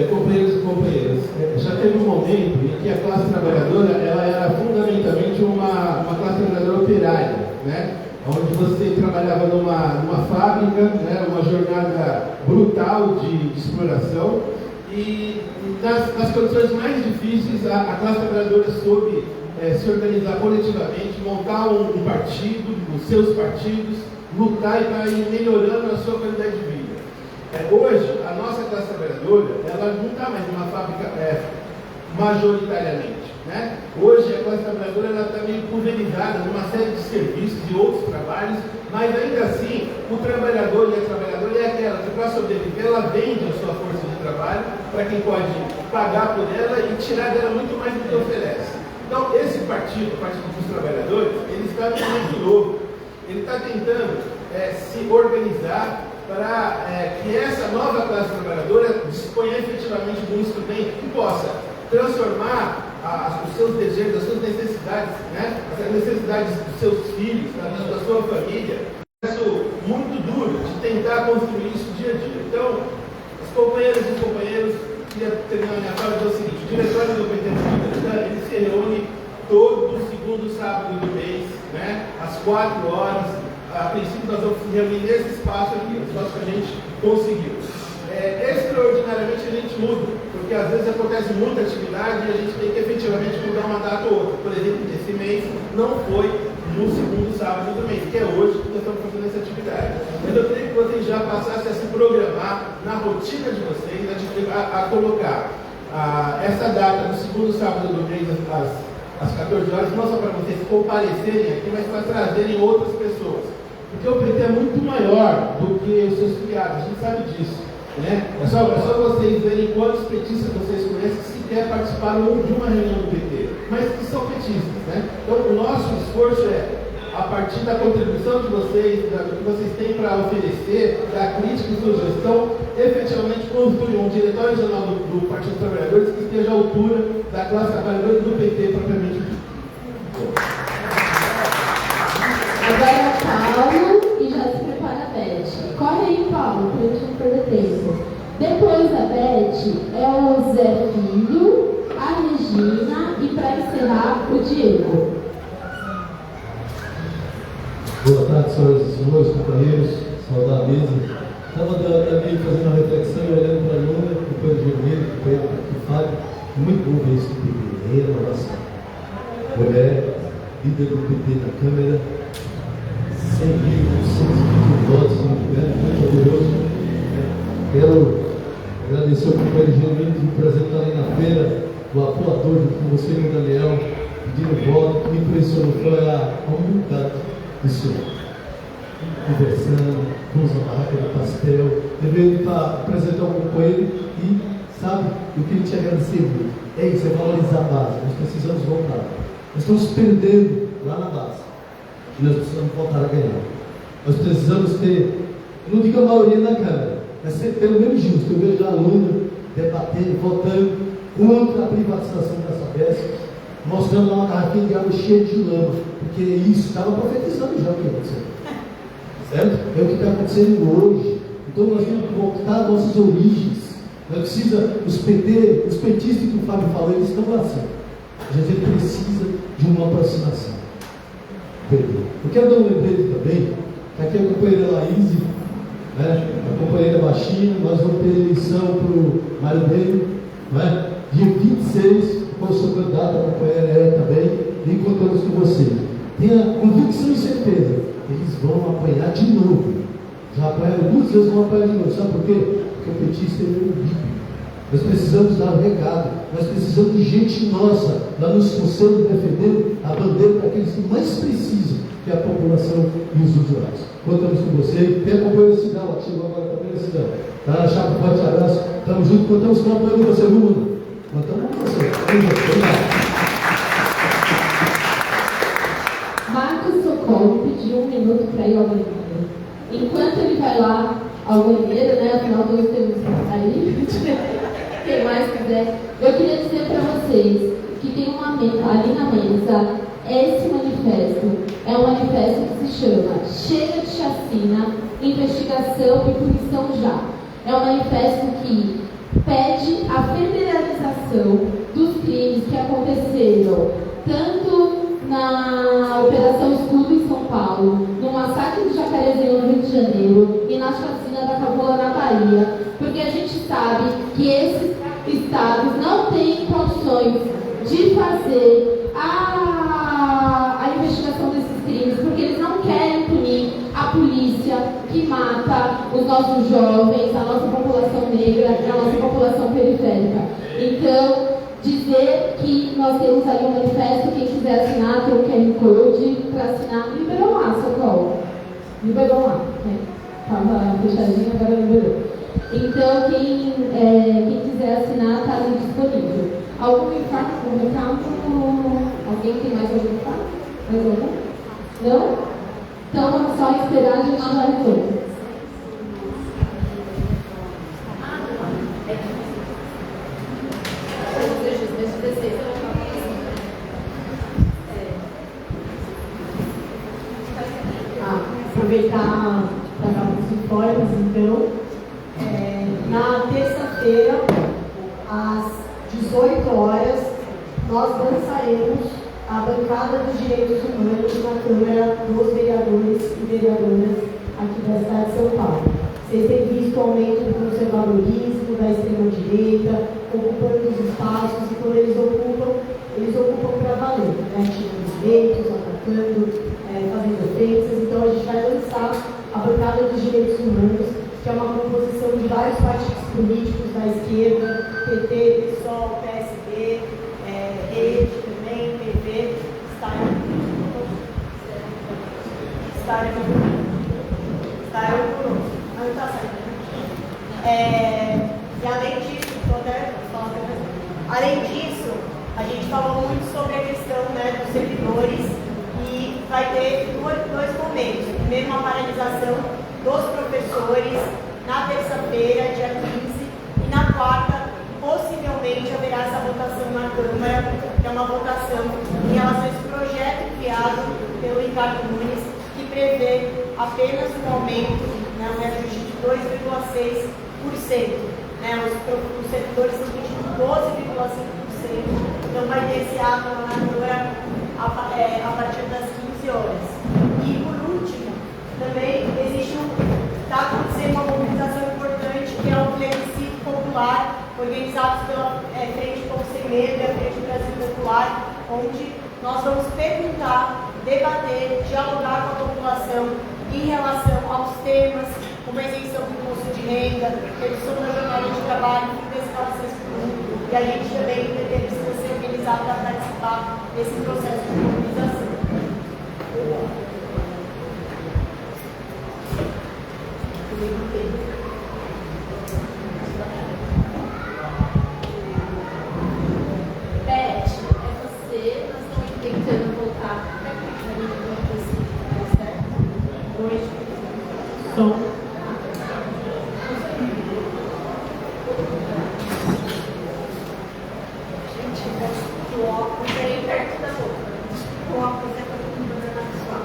Companheiros e companheiras, já teve um momento em que a classe trabalhadora ela era fundamentalmente uma classe trabalhadora operária, né? Onde você trabalhava numa fábrica, né? Uma jornada brutal de exploração, E nas condições mais difíceis, a classe trabalhadora soube se organizar coletivamente, montar um partido, os seus partidos, lutar e para ir melhorando a sua qualidade de vida. Hoje, a nossa classe trabalhadora, ela não está mais numa fábrica majoritariamente. Né? Hoje, a classe trabalhadora está meio pulverizada numa série de serviços e outros trabalhos, mas ainda assim, o trabalhador e a trabalhadora é aquela que, para sobreviver, ela vende a sua força de trabalho para quem pode pagar por ela e tirar dela muito mais do que oferece. Então, esse partido, o Partido dos Trabalhadores, ele está no momento novo. Ele está tentando se organizar para que essa nova classe trabalhadora disponha efetivamente de um instrumento que possa transformar os seus desejos, as suas necessidades, né? As necessidades dos seus filhos, da sua família. É um processo muito duro de tentar construir isso dia a dia. Então, as companheiras e os companheiros, queria terminar minha fala dizer o seguinte: o diretório do PT ele se reúne todo segundo sábado do mês, né? Às 4 horas. A princípio nós vamos reunir nesse espaço aqui, o espaço que a gente conseguiu. Extraordinariamente a gente muda, porque às vezes acontece muita atividade e a gente tem que efetivamente mudar uma data ou outra. Por exemplo, esse mês não foi no segundo sábado do mês, que é hoje que nós estamos fazendo essa atividade. Mas eu queria que vocês já passassem a se programar na rotina de vocês, a colocar essa data no segundo sábado do mês às 14 horas, não só para vocês comparecerem aqui, mas para trazerem outras pessoas. Porque o PT é muito maior do que os seus filiados, a gente sabe disso. Né? É só vocês verem quantos petistas vocês conhecem que sequer participaram de uma reunião do PT, mas que são petistas. Né? Então, o nosso esforço a partir da contribuição de vocês, do que vocês têm para oferecer, da crítica e sugestão, efetivamente construir um diretório regional do Partido dos Trabalhadores que esteja à altura da classe trabalhadora do PT propriamente dito. Agora Paulo e já se prepara a Beth. Corre aí, Paulo, para a gente não perder tempo. Depois da Beth é o Zé Filho, a Regina e para encerrar o Diego. Boa tarde, senhoras e senhores, companheiros, saudar a mesa. Estava também fazendo uma reflexão e olhando para a Luna, companheiro Germino, companheiro que Fábio. Muito bom ver isso do PT, renovação. Mulher, líder do PT na Câmara, 100.120 votos, muito poderoso. Quero agradecer ao companheiro Germino que me apresentou ali na feira, o atuador junto com você, meu Daniel, pedindo voto. O que me impressionou foi a humildade do senhor. Conversando, com a barraca do pastel, devendo para apresentar o companheiro e, sabe, eu queria te agradecer muito. É isso, é valorizar a base. Nós precisamos voltar. Nós estamos perdendo lá na base. E nós precisamos voltar a ganhar. Nós precisamos ter, não digo a maioria na Câmara, mas ser pelo menos justo. Eu vejo a Luna debatendo, votando contra a privatização da Sabesp, mostrando lá uma garrafinha de água cheia de lama, porque isso estava profetizando já o que aconteceu. Certo? É o que está acontecendo hoje. Então nós temos que voltar às nossas origens. Nós precisamos, os petistas que o Fábio falou, eles estão lá assim. A gente precisa de uma aproximação. Eu quero dar um lembrete também, que aqui é a companheira Laís, né? A companheira Baixinha, nós vamos ter eleição para o Mário Bem, né? Dia 26, eu sou candidato, a companheira também, e contamos com vocês. Tenha convicção e certeza, eles vão apanhar de novo. Já apanharam 2 vezes, vão apanhar de novo. Sabe por quê? Porque o petista é meio bíblico. Nós precisamos dar um recado, nós precisamos de gente nossa lá nos conselhos defendendo a bandeira daqueles que mais precisam, que é a população e os usuários. Contamos com você, tem a companheira Cidão, chegou agora a companheira Cidão. Tá? Chapa, forte abraço, estamos juntos, contamos com o apoio de você, Bruno. Contamos com você. Obrigado. Marcos Socorro pediu 1 minuto para ir ao banheiro. Enquanto ele vai lá ao banheiro, né? Afinal, 2 temos aí. Quem mais quiser. Eu queria dizer para vocês que tem uma meta ali na mesa. Esse manifesto é um manifesto que se chama Chega de Chacina, Investigação e Punição Já. É um manifesto que pede a federalização dos crimes que aconteceram tanto na Operação Escudo em São Paulo, no massacre de Jacarezinho no Rio de Janeiro e na chacina da Cabula na Bahia, porque a gente sabe que esses estados não têm condições de fazer a investigação desses crimes, porque eles não querem punir a polícia que mata os nossos jovens, a nossa população negra, a nossa população periférica. Então, dizer que nós temos aí um manifesto, quem quiser assinar, tem um QR Code para assinar, liberou lá, Socorro. Liberou lá, né? Estava fechadinho, agora liberou. Então, quem quiser assinar, está ali disponível. Algum infarto, algum recado? Alguém tem mais algum infarto? Mais algum? Não? Então, vamos só esperar, a gente já resolve. Aproveitar para dar uns informes, então, na terça-feira, às 18 horas, nós lançaremos a bancada dos direitos humanos na Câmara dos Vereadores e Vereadoras aqui da cidade de São Paulo. Vocês têm visto o aumento do conservadorismo, da extrema-direita, ocupando os espaços, e quando eles ocupam para valer, né? Tirando direitos, atacando, fazendo ofensas. Então a gente vai lançar a bancada dos direitos humanos, que é uma composição de vários partidos políticos da esquerda, PT, PSOL, PSD, Rede também, PV, além disso, a gente falou muito sobre a questão, né, dos servidores, e vai ter dois momentos. Primeiro, uma paralisação dos professores na terça-feira, dia 15, e na quarta, possivelmente, haverá essa votação na Câmara, que é uma votação em relação a esse projeto criado pelo Ricardo Nunes, que prevê apenas um aumento, né, um reajuste de 2,6%. Né, os servidores estão pedindo 12,5%. Então vai ter esse ato na Câmara a partir das 15 horas. E por último, também está acontecendo uma mobilização importante, que é o plebiscito popular, organizado pela Frente Povo Sem Medo e a Frente Brasil Popular, onde nós vamos perguntar, debater, dialogar com a população em relação aos temas como a isenção do imposto de renda, redução da jornada de trabalho, fim das escassez comum, e a gente também pretende se organizar para participar desse processo de mobilização. Beth, é você, nós estamos tentando voltar para cá, certo? Hoje. Som. O óculos é bem perto da boca. O óculos é para todo mundo visual.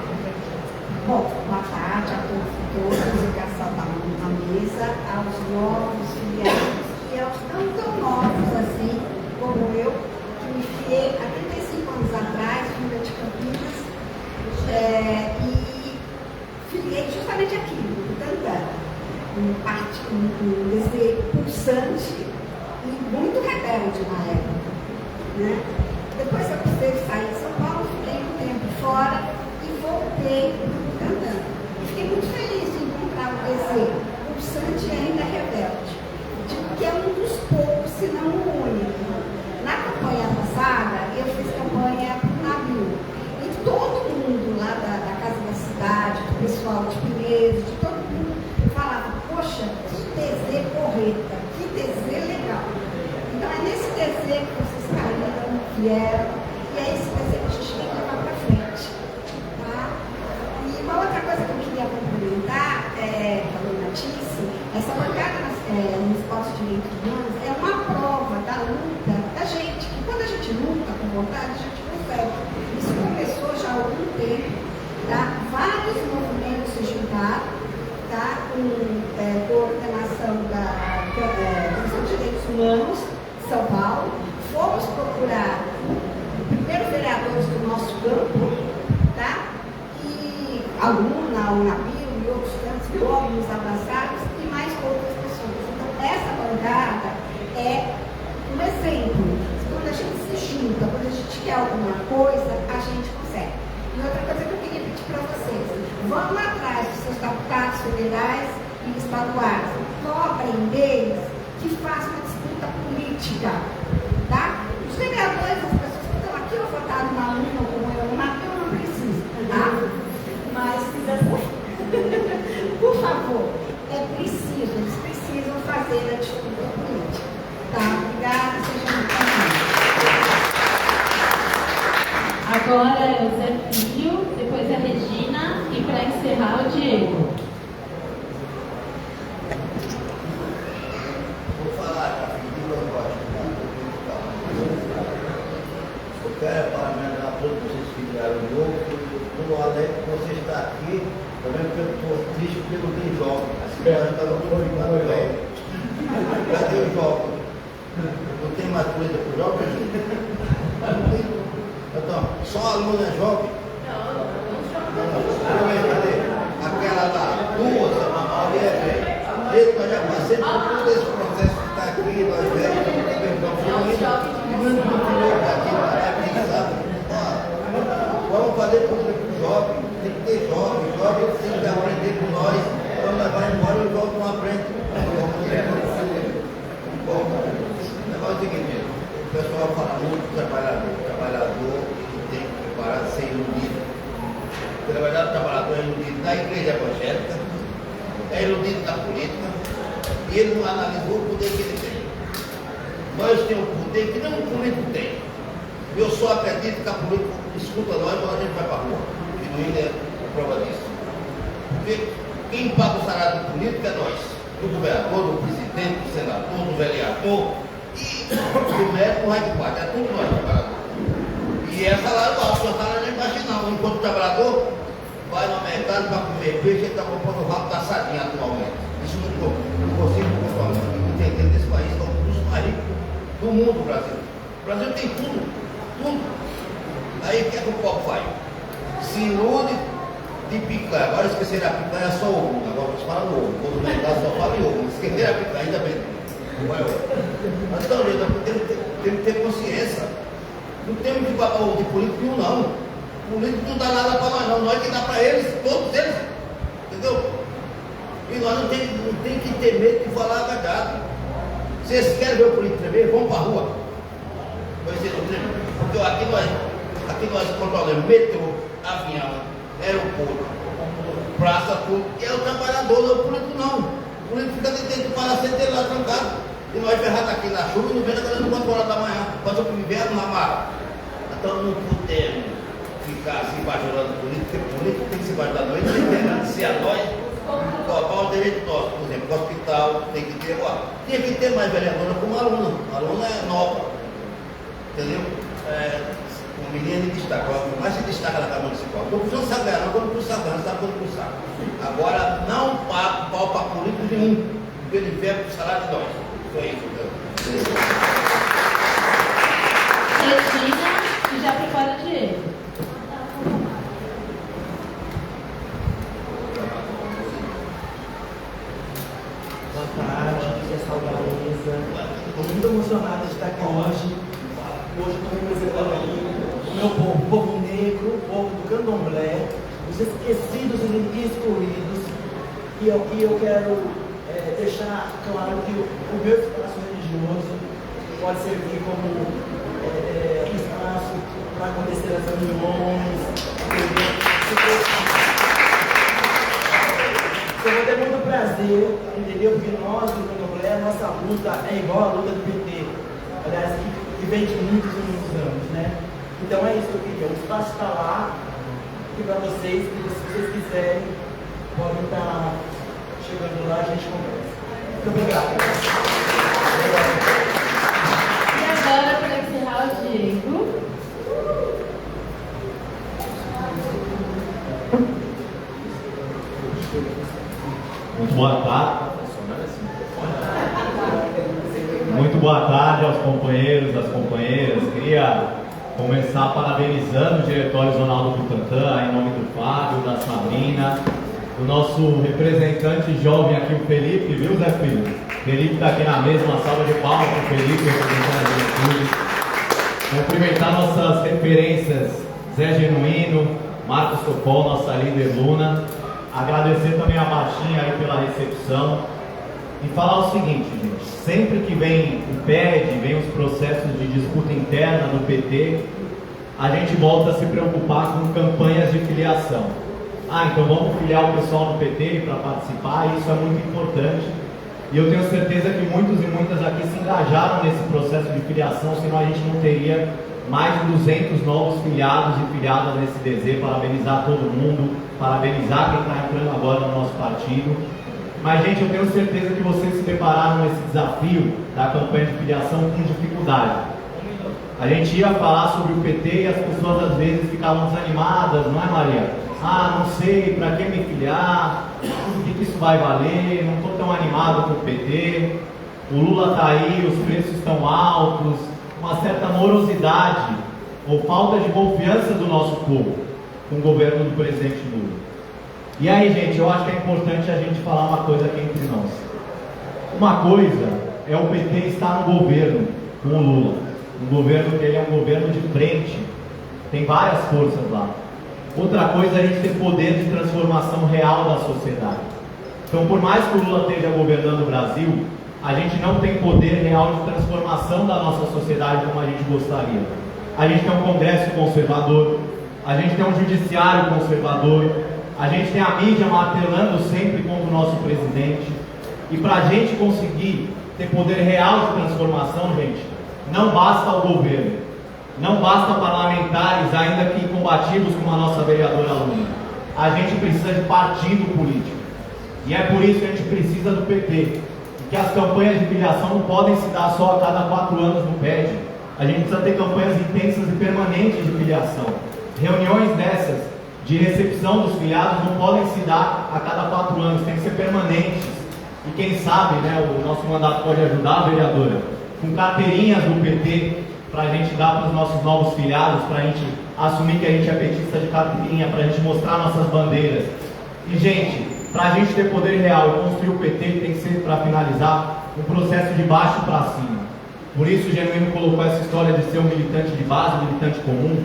Bom, boa tarde a todos e todas. Eu quero saudar na mesa aos novos filiados e aos não tão novos assim como eu, que me filiei há 35 anos atrás, filha de Campinas, e filiei justamente aqui, no Butantã, um desejo pulsante e muito rebelde na época. Né? Depois eu precisei sair de São Paulo, fiquei um tempo fora e voltei cantando. Fiquei muito feliz de encontrar o desejo pulsante e ainda rebelde, que é um dos poucos, se não o único. Na campanha passada, eu fiz campanha para o navio. E todo mundo lá da Casa da Cidade, do pessoal de Pinheiros, de todo mundo, falava, poxa, que desejo porreta, que desejo legal. Então é nesse desejo que vocês caíram, vieram, e é esse desejo que a gente tem que levar para frente. Tá? E uma outra coisa que eu queria complementar, a dona Tice, essa bancada nos postos de direitos humanos é uma prova da luta da gente, que quando a gente luta com vontade, a gente consegue. Isso começou já há algum tempo, tá? Vários movimentos se juntaram, tá? Com coordenação da Comissão de Direitos Humanos, São Paulo, fomos procurar primeiro vereadores do nosso campo, tá? E aluna, a Unapiro e outros tantos homens abraçados e mais outras pessoas. Então, essa bancada é luta. Quando a gente quer alguma coisa, a gente consegue. E outra coisa que eu queria pedir para vocês, vão atrás dos seus deputados federais e estaduais, cobrem deles que façam uma disputa política, tá? Os vereadores, as pessoas que estão aqui, eu votar no Maluno ou como eu, eu não preciso, tá? Mas, por favor, eles precisam fazer a disputa política, tá? Obrigada, sejam muito bem-vindos. Agora é o Zé Filho, depois a Regina e para encerrar o Diego. Vou falar, eu quero parabenizar todos vocês que vieram de novo. Estou alegre que você está aqui, também porque eu estou triste pelo de jovem. A cidade está no forno velho. Cadê o jovem? Não tem mais coisa para o jovem? Então, só aluno é jovem? Não. Cadê? Aquela lá, duas, a maioria é velha. Eu já passei por todo esse processo que está aqui, nós velhos, vamos fazer coisa com o jovem, tem que ter jovem tem que aprender com nós, quando nós vamos embora o jovem não aprende. Bom, o negócio é o seguinte, o pessoal fala muito do trabalhador tem que preparar de ser iludido. Na verdade, o trabalhador é iludido na igreja evangélica, é iludido na política, e ele não analisou o poder que ele tem. Nós temos um poder que nenhum político tem. Eu só acredito que a política escuta nós quando a gente vai para a rua. E no Rio é prova disso. Porque quem paga o salário do político é nós. Do governador, do presidente, do senador, do vereador e do médico, não é de parte. É tudo nós, trabalhador. E é salário alto, o salário nem marginal. Enquanto o trabalhador vai no mercado para comer peixe, ele está comprando o rabo da sardinha atualmente. Isso não consigo entender desse país, que é um dos mais ricos do mundo, o Brasil. O Brasil tem tudo, tudo. Aí o que é que o povo faz? Se ilude de picanha. Agora esqueceram a picanha é só ovo. Agora eles falam ovo. Quando o mercado só fala em ovo. Esqueceram a picanha, ainda bem. Mas então, gente, temos que ter consciência. Não temos que falar de político nenhum, não. O político não dá nada para nós, não. Nós que dá para eles, todos eles. Entendeu? E nós não tem que ter medo de falar a verdade. Se vocês querem ver o político tremer, vão para a rua. Vocês não tremem. Porque aqui nós controlamos metrô, avião, aeroporto, praça, tudo. E é o trabalhador, não é o político, não. O político fica dentro do palacete lá trancado. E nós ferrados aqui na chuva e não vem agora 4 horas da manhã. Passou para o inverno na mar. Então não podemos ficar assim bajulando político, porque político tem que se bajular nós, tem que agradecer a nós. Qual o direito nosso? Por exemplo, o hospital tem que ter, tinha que ter mais vereadora como aluna. A aluna é nova, entendeu? Um menino de destaque, mas se destaca na Câmara Municipal. Estou precisando saber, não estou precisando saber, não sabe quando precisar. Agora, não pago pau para político nenhum, porque ele vem para o salário de nós. Foi isso, entendeu? Regina, e já prepara o Diego. Boa tarde, queria saudar a mesa. Estou muito emocionado de estar aqui hoje. Hoje estou representando aí o meu povo, o povo negro, o povo do candomblé, os esquecidos e excluídos. E eu quero deixar claro que o meu espaço religioso pode servir como um espaço para acontecer as reuniões. Eu vou ter muito prazer, entendeu? Porque nós do candomblé, a nossa luta é igual à luta do PT. Aliás, que vem de muitos anos, né? Então é isso que eu queria. O espaço está lá, e para vocês, se vocês quiserem, podem estar chegando lá, a gente conversa. Muito obrigado. E agora, para encerrar, o Diego. Muito boa tarde. Muito boa tarde aos companheiros, às companheiras. Queria começar parabenizando o Diretório Zonal do Butantã, em nome do Fábio, da Sabrina, do nosso representante jovem aqui, o Felipe, viu, Zé Filho? Felipe está aqui na mesa, uma salva de palmas para o Felipe, representando a juventude. Cumprimentar nossas referências, Zé Genuíno, Marcos Topol, nossa líder Luna. Agradecer também a Baixinha aí pela recepção. E falar o seguinte, gente, sempre que vem o PED, vem os processos de disputa interna no PT, a gente volta a se preocupar com campanhas de filiação. Então vamos filiar o pessoal no PT para participar, e isso é muito importante. E eu tenho certeza que muitos e muitas aqui se engajaram nesse processo de filiação, senão a gente não teria mais de 200 novos filiados e filiadas nesse DZ. Parabenizar todo mundo, parabenizar quem está entrando agora no nosso partido. Mas, gente, eu tenho certeza que vocês se prepararam nesse desafio da campanha de filiação com dificuldade. A gente ia falar sobre o PT e as pessoas às vezes ficavam desanimadas, não é, Maria? Não sei, para que me filiar? O que isso vai valer? Não estou tão animado com o PT. O Lula está aí, os preços estão altos, uma certa morosidade ou falta de confiança do nosso povo com o governo do presidente Lula. E aí, gente, eu acho que é importante a gente falar uma coisa aqui entre nós. Uma coisa é o PT estar no governo com o Lula, um governo que ele é um governo de frente, tem várias forças lá. Outra coisa é a gente ter poder de transformação real da sociedade. Então, por mais que o Lula esteja governando o Brasil, a gente não tem poder real de transformação da nossa sociedade como a gente gostaria. A gente tem um Congresso conservador, a gente tem um judiciário conservador, a gente tem a mídia martelando sempre contra o nosso presidente. E para a gente conseguir ter poder real de transformação, gente, não basta o governo, não basta parlamentares, ainda que combativos como a nossa vereadora Luna. A gente precisa de partido político. E é por isso que a gente precisa do PT. Que as campanhas de filiação não podem se dar só a cada 4 anos no PED. A gente precisa ter campanhas intensas e permanentes de filiação. Reuniões dessas, de recepção dos filiados, não podem se dar a cada 4 anos, tem que ser permanentes. E quem sabe, né, o nosso mandato pode ajudar, vereadora, com carteirinhas do PT, para a gente dar para os nossos novos filiados, para a gente assumir que a gente é petista de carteirinha, para a gente mostrar nossas bandeiras. E, gente, para a gente ter poder real e construir o PT, tem que ser, para finalizar, um processo de baixo para cima. Por isso o Genuíno colocou essa história de ser um militante de base, um militante comum.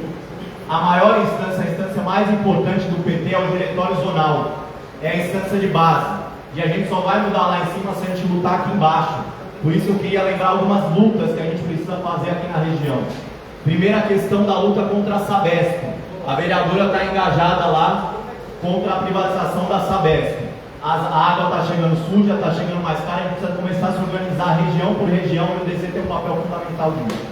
A maior instância, a instância mais importante do PT é o diretório zonal. É a instância de base. E a gente só vai mudar lá em cima se a gente lutar aqui embaixo. Por isso eu queria lembrar algumas lutas que a gente precisa fazer aqui na região. Primeira questão da luta contra a Sabesp. A vereadora está engajada lá contra a privatização da Sabesp. A água está chegando suja, está chegando mais cara, a gente precisa começar a se organizar região por região e o DC tem um papel fundamental nisso.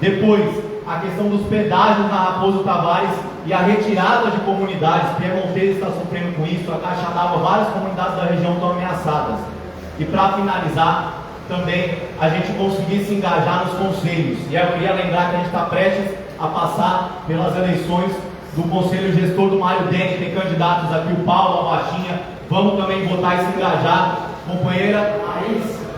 Depois, a questão dos pedágios na Raposo Tavares e a retirada de comunidades. Piemontese está sofrendo com isso, a Caixa d'Água, várias comunidades da região estão ameaçadas. E para finalizar, também a gente conseguir se engajar nos conselhos. E aí eu queria lembrar que a gente está prestes a passar pelas eleições do Conselho Gestor do Mário Dene, tem candidatos aqui, o Paulo, a Baixinha, vamos também votar e se engajar, companheira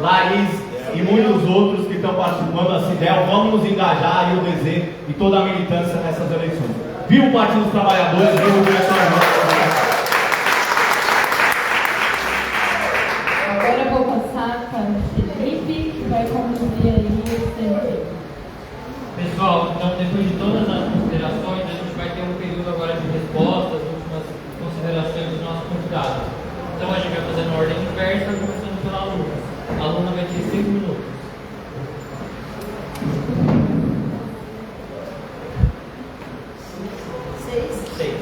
Laís e muitos outros que estão participando, a Cidel, vamos nos engajar, e o DZ e toda a militância nessas eleições. Viva o Partido dos Trabalhadores, viva o diretório. Agora eu vou passar para o Felipe, que vai conduzir aí o CNP. Pessoal, então depois de todas as considerações, a gente vai ter um período agora de respostas, últimas considerações dos nossos convidados. Então a gente vai fazer na ordem inversa, começando pela Luna. A Luna vai ter 5 minutos. Seis.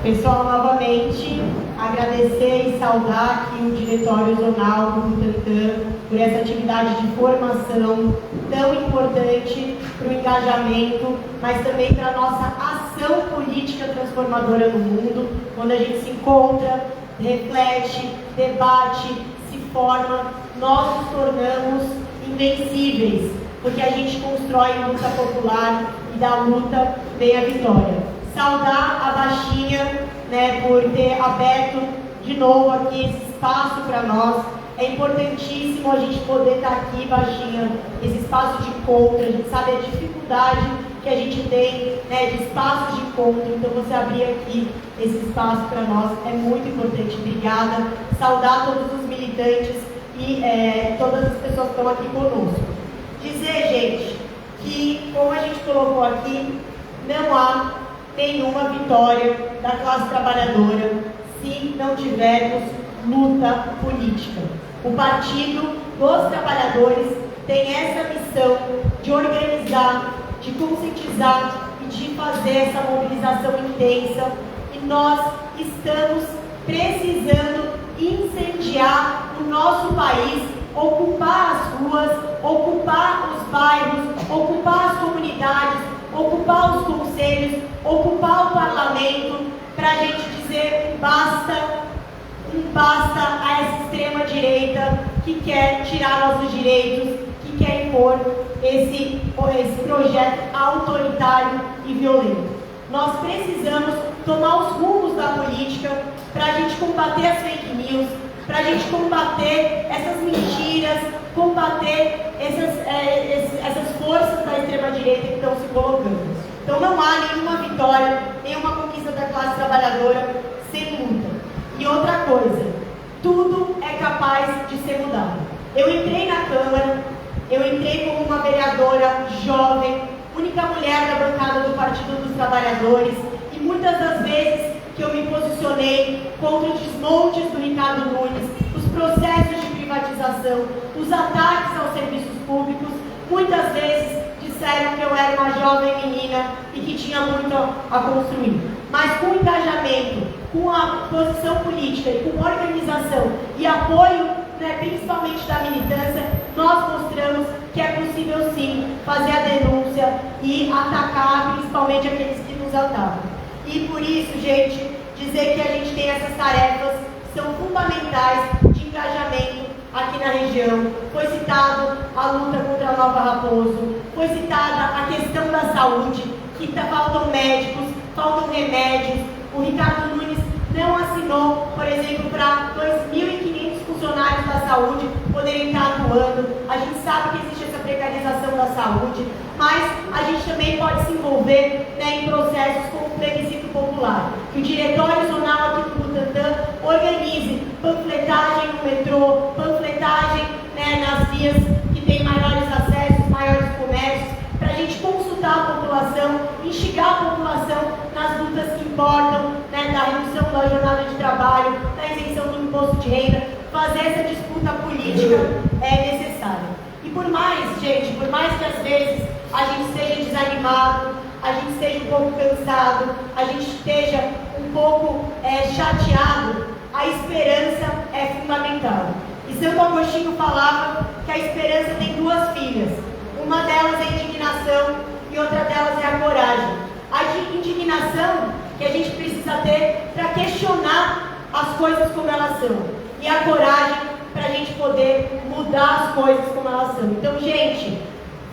Pessoal, novamente, agradecer e saudar aqui o Diretório Zonal do Butantã por essa atividade de formação tão importante para o engajamento, mas também para a nossa ação política transformadora no mundo, quando a gente se encontra, reflete, debate, se forma, nós nos tornamos invencíveis, porque a gente constrói luta popular e da luta vem a vitória. Saudar a Baixinha, né, por ter aberto de novo aqui esse espaço para nós. É importantíssimo a gente poder estar aqui, Baixinha, esse espaço de encontro. A gente sabe a dificuldade que a gente tem, né, de espaços de encontro. Então você abrir aqui esse espaço para nós é muito importante. Obrigada. Saudar todos os militantes e todas as pessoas que estão aqui conosco. Dizer, gente, que, como a gente colocou aqui, não há nenhuma vitória da classe trabalhadora se não tivermos luta política. O Partido dos Trabalhadores tem essa missão de organizar, de conscientizar e de fazer essa mobilização intensa, e nós estamos precisando incendiar o nosso país, ocupar as ruas, ocupar os bairros, ocupar as comunidades, ocupar os conselhos, ocupar o parlamento, para a gente dizer um basta a essa extrema-direita que quer tirar nossos direitos, que quer impor esse projeto autoritário e violento. Nós precisamos tomar os rumos da política para a gente combater as fake news, para a gente combater essas mentiras, combater essas forças da extrema-direita que estão se colocando. Então não há nenhuma vitória, nenhuma conquista da classe trabalhadora sem luta. E outra coisa, tudo é capaz de ser mudado. Eu entrei na Câmara, eu entrei como uma vereadora jovem, única mulher da bancada do Partido dos Trabalhadores, e muitas das vezes que eu me posicionei contra os desmontes do Ricardo Nunes, os processos de privatização, os ataques aos serviços públicos, muitas vezes disseram que eu era uma jovem menina e que tinha muito a construir. Mas com engajamento, com a posição política e com organização e apoio, principalmente da militância, nós mostramos que é possível sim fazer a denúncia e atacar principalmente aqueles que nos atacam. E por isso, gente, dizer que a gente tem essas tarefas que são fundamentais de engajamento aqui na região. Foi citado a luta contra a Nova Raposo, foi citada a questão da saúde, que faltam médicos, faltam remédios. O Ricardo Nunes não assinou, por exemplo, para 2.500 funcionários da saúde poderem estar atuando. A gente sabe que existe essa precarização da saúde, mas a gente também pode se envolver em processos como o plebiscito popular. Que o Diretório Zonal aqui do Butantã organize panfletagem no metrô, panfletagem nas vias que têm maiores acessos, maiores comércios, para a gente consultar a população, instigar a população nas lutas que importam, da redução da jornada de trabalho, da isenção do imposto de renda. Fazer essa disputa política é necessária. E por mais, gente, por mais que às vezes a gente esteja desanimado, a gente esteja um pouco cansado, a gente esteja um pouco chateado, a esperança é fundamental. E Santo Agostinho falava que a esperança tem duas filhas. Uma delas é a indignação e outra delas é a coragem. A indignação que a gente precisa ter para questionar as coisas como elas são. E a coragem para a gente poder mudar as coisas como elas são. Então, gente,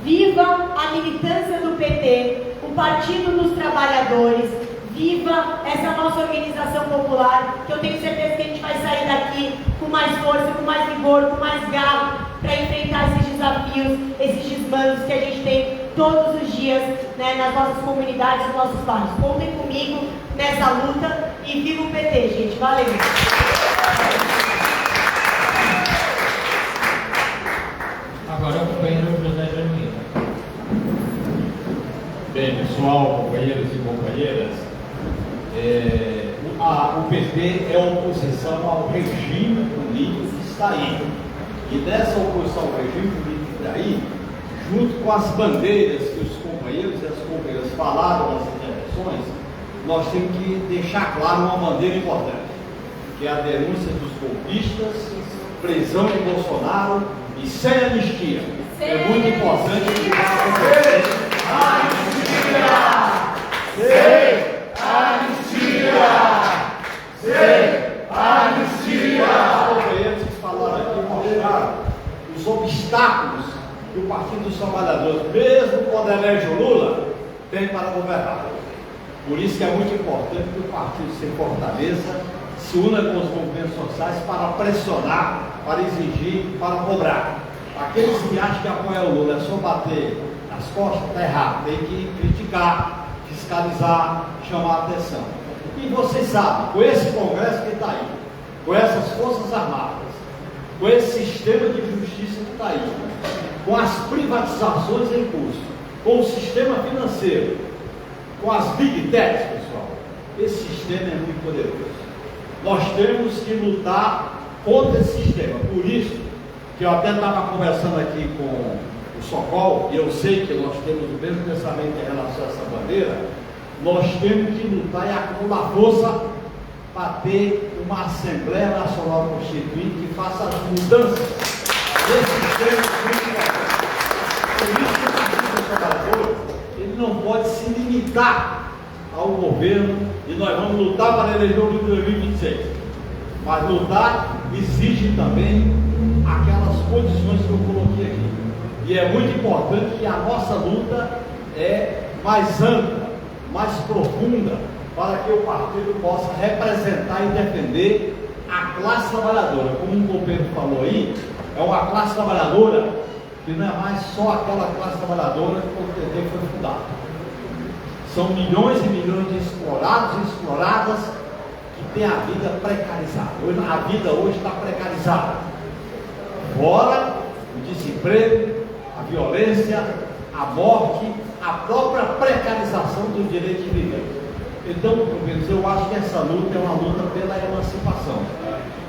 viva a militância do PT, o Partido dos Trabalhadores, viva essa nossa organização popular, que eu tenho certeza que a gente vai sair daqui com mais força, com mais vigor, com mais garra, para enfrentar esses desafios, esses desmandos que a gente tem todos os dias nas nossas comunidades, nos nossos bairros. Contem comigo nessa luta e viva o PT, gente. Valeu! Agora o companheiro José Januíno. Bem, pessoal, companheiros e companheiras, o PT é oposição ao regime político que está aí. E dessa oposição ao regime político que está aí, junto com as bandeiras que os companheiros e as companheiras falaram nas intervenções, nós temos que deixar claro uma bandeira importante, que é a denúncia dos golpistas, prisão de Bolsonaro e sem anistia. É muito importante que companheiros que falaram aqui mostraram os obstáculos que o Partido dos Trabalhadores, mesmo com o Elégio Lula, tem para governar. Por isso que é muito importante que o partido se fortaleça, se una com os movimentos sociais para pressionar, para exigir, para cobrar. Aqueles que acham que apoiar o Lula é só bater nas costas, está errado. Tem que criticar, fiscalizar, chamar a atenção. E vocês sabem, com esse Congresso que está aí, com essas Forças Armadas, com esse sistema de justiça que está aí, com as privatizações em curso, com o sistema financeiro, com as big techs, pessoal, esse sistema é muito poderoso. Nós temos que lutar contra esse sistema. Por isso que eu até estava conversando aqui com o Socol, e eu sei que nós temos o mesmo pensamento em relação a essa bandeira. Nós temos que lutar e acumular força para ter uma Assembleia Nacional Constituinte que faça as mudanças desse sistema muito importante. Por isso que o Partido dos Trabalhadores, ele não pode se limitar ao governo e nós vamos lutar para a eleição de 2026. Mas lutar exige também aquelas condições que eu coloquei aqui. E é muito importante que a nossa luta é mais ampla, mais profunda, para que o partido possa representar e defender a classe trabalhadora. Como um companheiro falou aí, é uma classe trabalhadora que não é mais só aquela classe trabalhadora que o PT foi fundado. São milhões e milhões de explorados e exploradas que têm a vida precarizada. A vida hoje está precarizada. Fora o desemprego, a violência, a morte, a própria precarização do direito de viver. Então, eu acho que essa luta é uma luta pela emancipação.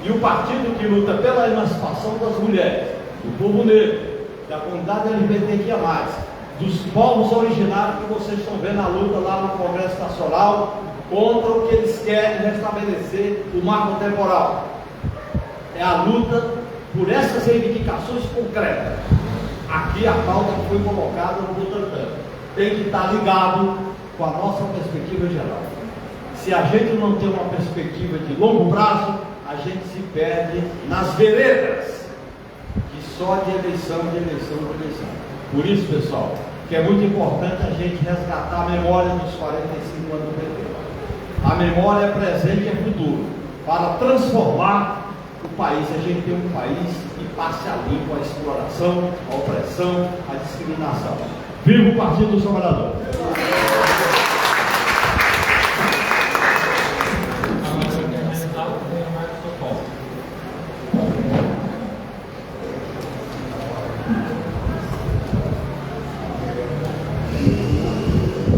E o partido que luta pela emancipação das mulheres, do povo negro, da comunidade LGBTQIA+, dos povos originários que vocês estão vendo a luta lá no Congresso Nacional contra o que eles querem restabelecer o marco temporal. É a luta por essas reivindicações concretas. Aqui a pauta que foi colocada no Butantan tem que estar ligado com a nossa perspectiva geral. Se a gente não tem uma perspectiva de longo prazo, a gente se perde nas veredas de só de eleição, de eleição, de eleição. Por isso, pessoal, que é muito importante a gente resgatar a memória dos 45 anos do PT. A memória é presente e é futuro, para transformar o país. A gente tem um país que passe a limpo a exploração, a opressão, a discriminação. Viva o Partido dos Trabalhadores!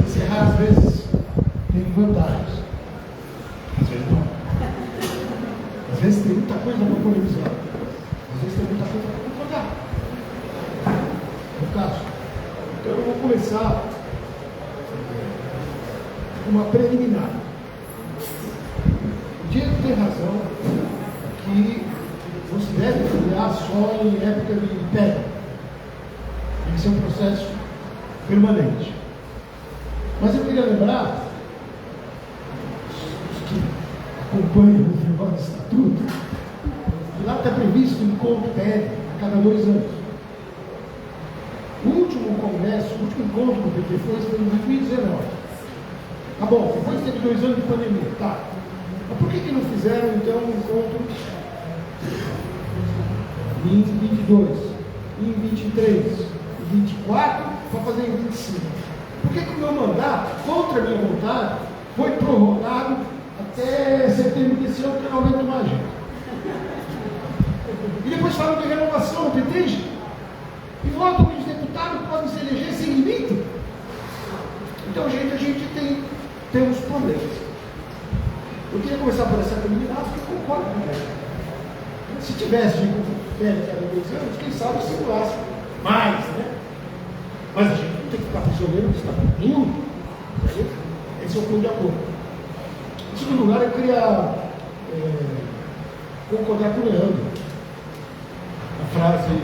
Encerrar às vezes tem vantagens. Às vezes não. Às vezes tem muita coisa para polemizar. Às vezes tem muita coisa para concordar. No caso. Então eu vou começar com uma preliminar. O Diego tem razão que não se deve trabalhar só em época de império. Tem que ser um processo permanente. Mas eu queria lembrar, os que acompanham o negócio do Estatuto, que lá está previsto um encontro PL a cada 2 anos. O último congresso, o último encontro do PT foi em 2019. Tá bom, depois teve 2 anos de pandemia, tá. Mas por que não fizeram então um encontro em 22, em 23, em 24, para fazer em 25? Por que o meu mandato, contra a minha vontade, foi prorrogado até setembro desse ano, que não aumenta mais, gente? E depois falam de renovação, entende? E votam que os deputados podem se eleger sem limite. Então, gente, a gente tem uns problemas. Eu queria começar por essa preliminar, porque eu concordo com ela. Se tivesse de velho cada 2 anos, quem sabe segurasse mais, né? Mas a gente não tem que ficar prisioneiro do Estatuto nenhum. Esse é o ponto de acordo. Em segundo lugar, eu queria concordar com o Leandro. A frase,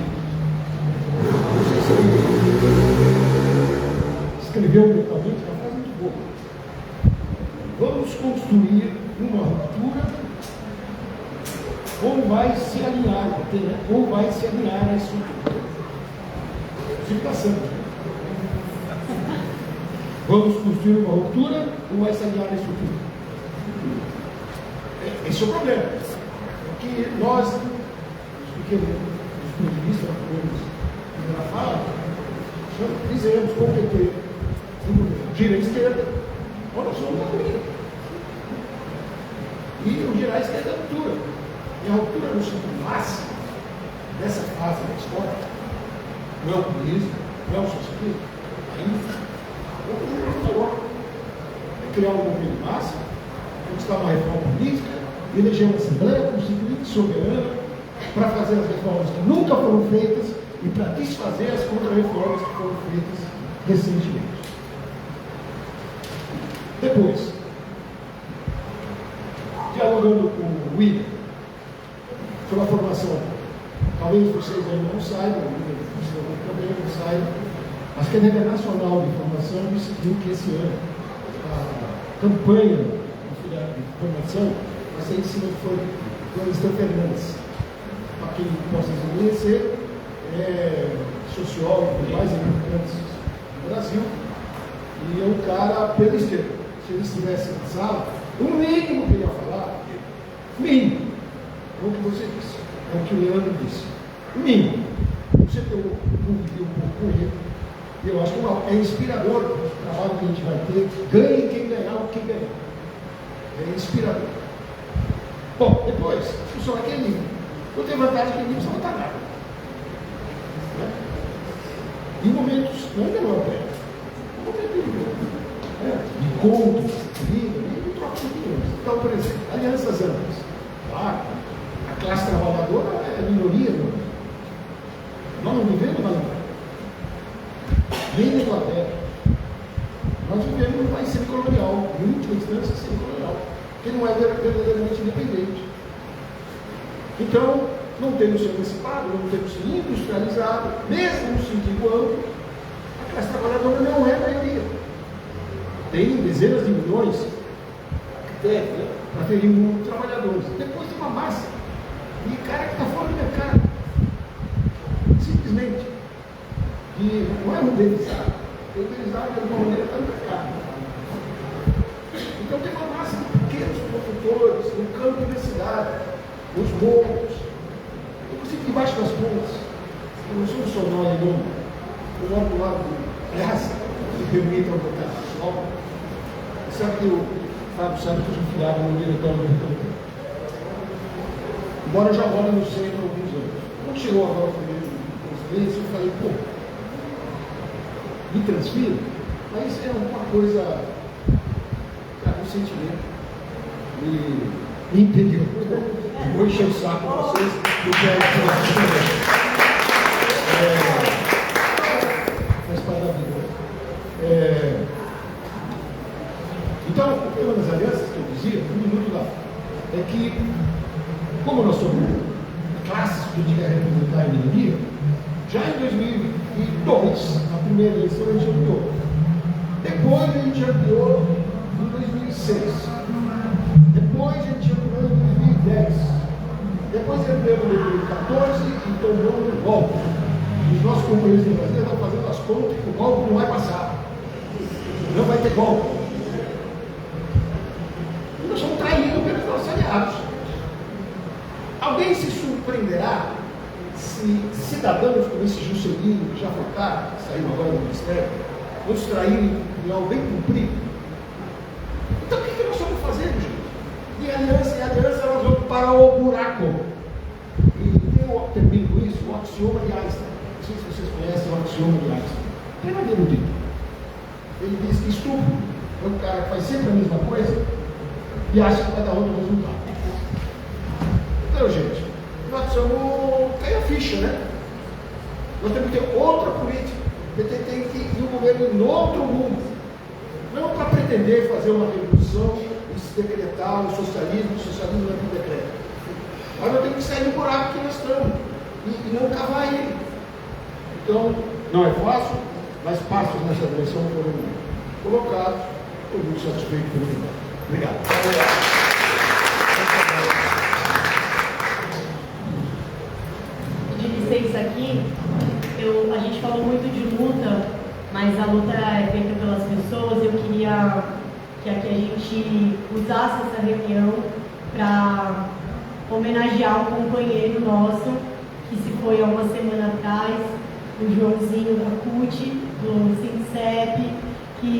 não sei se ele escreveu mentalmente, uma frase muito boa. Vamos construir uma ruptura ou vai se alinhar, ou vai se alinhar a estrutura. Ficação. Vamos construir uma ruptura ou vai se alinhar a estrutura? Esse é o problema. Porque nós, os pequenos pontos de vista, na fala, dizemos com o PT, gira à esquerda, ou nós somos a comida. E o girar à esquerda é a ruptura. E a ruptura no sentido máximo nessa fase da história, não é o comunismo, não é o socialismo, ainda. O comunismo falou. É criar um movimento de massa, conquistar uma reforma política, eleger uma Assembleia Constituinte soberana para fazer as reformas que nunca foram feitas e para desfazer as contra-reformas que foram feitas recentemente. Depois, dialogando com o William sobre a formação, talvez vocês ainda não saibam, também não saibam, mas que a Rede Nacional de Informação decidiu que esse ano a campanha de formação vai ser em cima do Alistair Fernandes. Para quem possa conhecer, é sociólogo mais importante do Brasil e é um cara pela esquerda. Se ele estivesse na sala, o mínimo que ele ia falar, mínimo, é o que você disse, é o que o Leandro disse, mínimo. Você tem um pouco com ele, e eu acho que é inspirador o trabalho que a gente vai ter, ganhe quem ganhar o que ganhar. É inspirador. Bom, depois, a discussão aqui é livre. Eu tenho vantagem que ninguém precisa votar nada. Né? Em momentos, ainda não é de contos, de livro, e troca de opiniões. Então, por exemplo, alianças amplas. Claro, a classe trabalhadora é a minoria, não. Nós não vivemos na Alemanha, nem na Inglaterra. Nós vivemos num país semicolonial, em última instância semicolonial, que não é verdadeiramente independente. Então, não temos se emancipado, não temos se industrializado, mesmo no sentido amplo, a classe trabalhadora não é a maioria. Tem dezenas de milhões para ferir muito trabalhadores. Depois tem uma massa de cara que está fora do mercado. Simplesmente. E não é modelizado. Modelizado de alguma maneira está no mercado. Então tem uma massa de pequenos produtores no campo da cidade, nos morros, inclusive debaixo das pontes. Eu não sou um sonório, não. Eu moro do lado de graça, que permitam botar sol. Sabe que o Fábio sabe que eu sou filiado no diretório do Rio. Embora eu já moro no centro há alguns anos. Quando chegou agora o primeiro transferência, eu falei, pô, me transfiro? Mas é uma coisa, cara, um sentimento me impediu. Vou encher o saco com vocês, porque faz parte da vida. Então, uma das alianças que eu dizia, um minuto lá, é que, como nós somos classes que a gente quer representar a minoria, já em 2002, na primeira eleição, a gente ampliou. Depois a gente ampliou em 2006. Depois a gente ampliou em 2010. Depois ampliou em 2014 e tomou um golpe. Os nossos companheiros do Brasil estão fazendo as contas que o golpe não vai passar. Não vai ter golpe. Nós somos traídos pelos nossos aliados. Alguém se surpreenderá se cidadãos como esse Juscelino, que já foi cá, saiu agora do Ministério, nos traírem em algo bem cumprido? Então o que nós estamos fazendo, gente? E aliança, elas vão para o buraco. E eu termino com isso, o axioma de Einstein. Não sei se vocês conhecem o axioma de Einstein. Tem uma erudito. Ele diz que estupro é um cara que faz sempre a mesma coisa e acha que vai dar outro resultado. Então, gente, nós precisamos cair a ficha, né? Nós temos que ter outra política. O PT tem que ir no governo em outro mundo. Não para pretender fazer uma revolução e se decretar o socialismo não é por decreto. Mas nós temos que sair do buraco que nós estamos e não cavar ele. Então, não é fácil, mas passos nessa direção foram colocados. Estou muito satisfeito pelo resultado. Obrigado. De licença aqui, a gente falou muito de luta, mas a luta é feita pelas pessoas. Eu queria que aqui a gente usasse essa reunião para homenagear um companheiro nosso que se foi há uma semana atrás, o Joãozinho da CUT, do SINCEP, que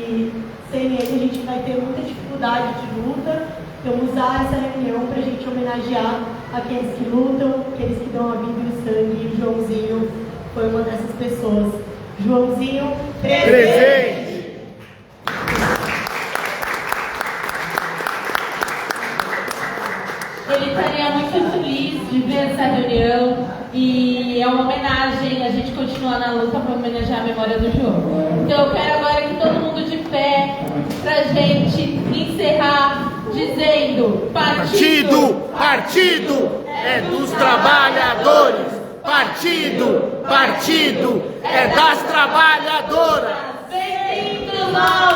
sem ele a gente vai ter muita dificuldade de luta. Então, usar essa reunião para a gente homenagear aqueles que lutam, aqueles que dão a vida e o sangue. E o Joãozinho foi uma dessas pessoas. Joãozinho, presente! Ele estaria muito feliz de ver essa reunião e é uma homenagem, a gente continua na luta para homenagear a memória do João. Então eu quero agora que todo mundo de pé, pra gente encerrar dizendo: Partido, partido é dos trabalhadores. Partido, partido é das trabalhadoras. Bem-vindos ao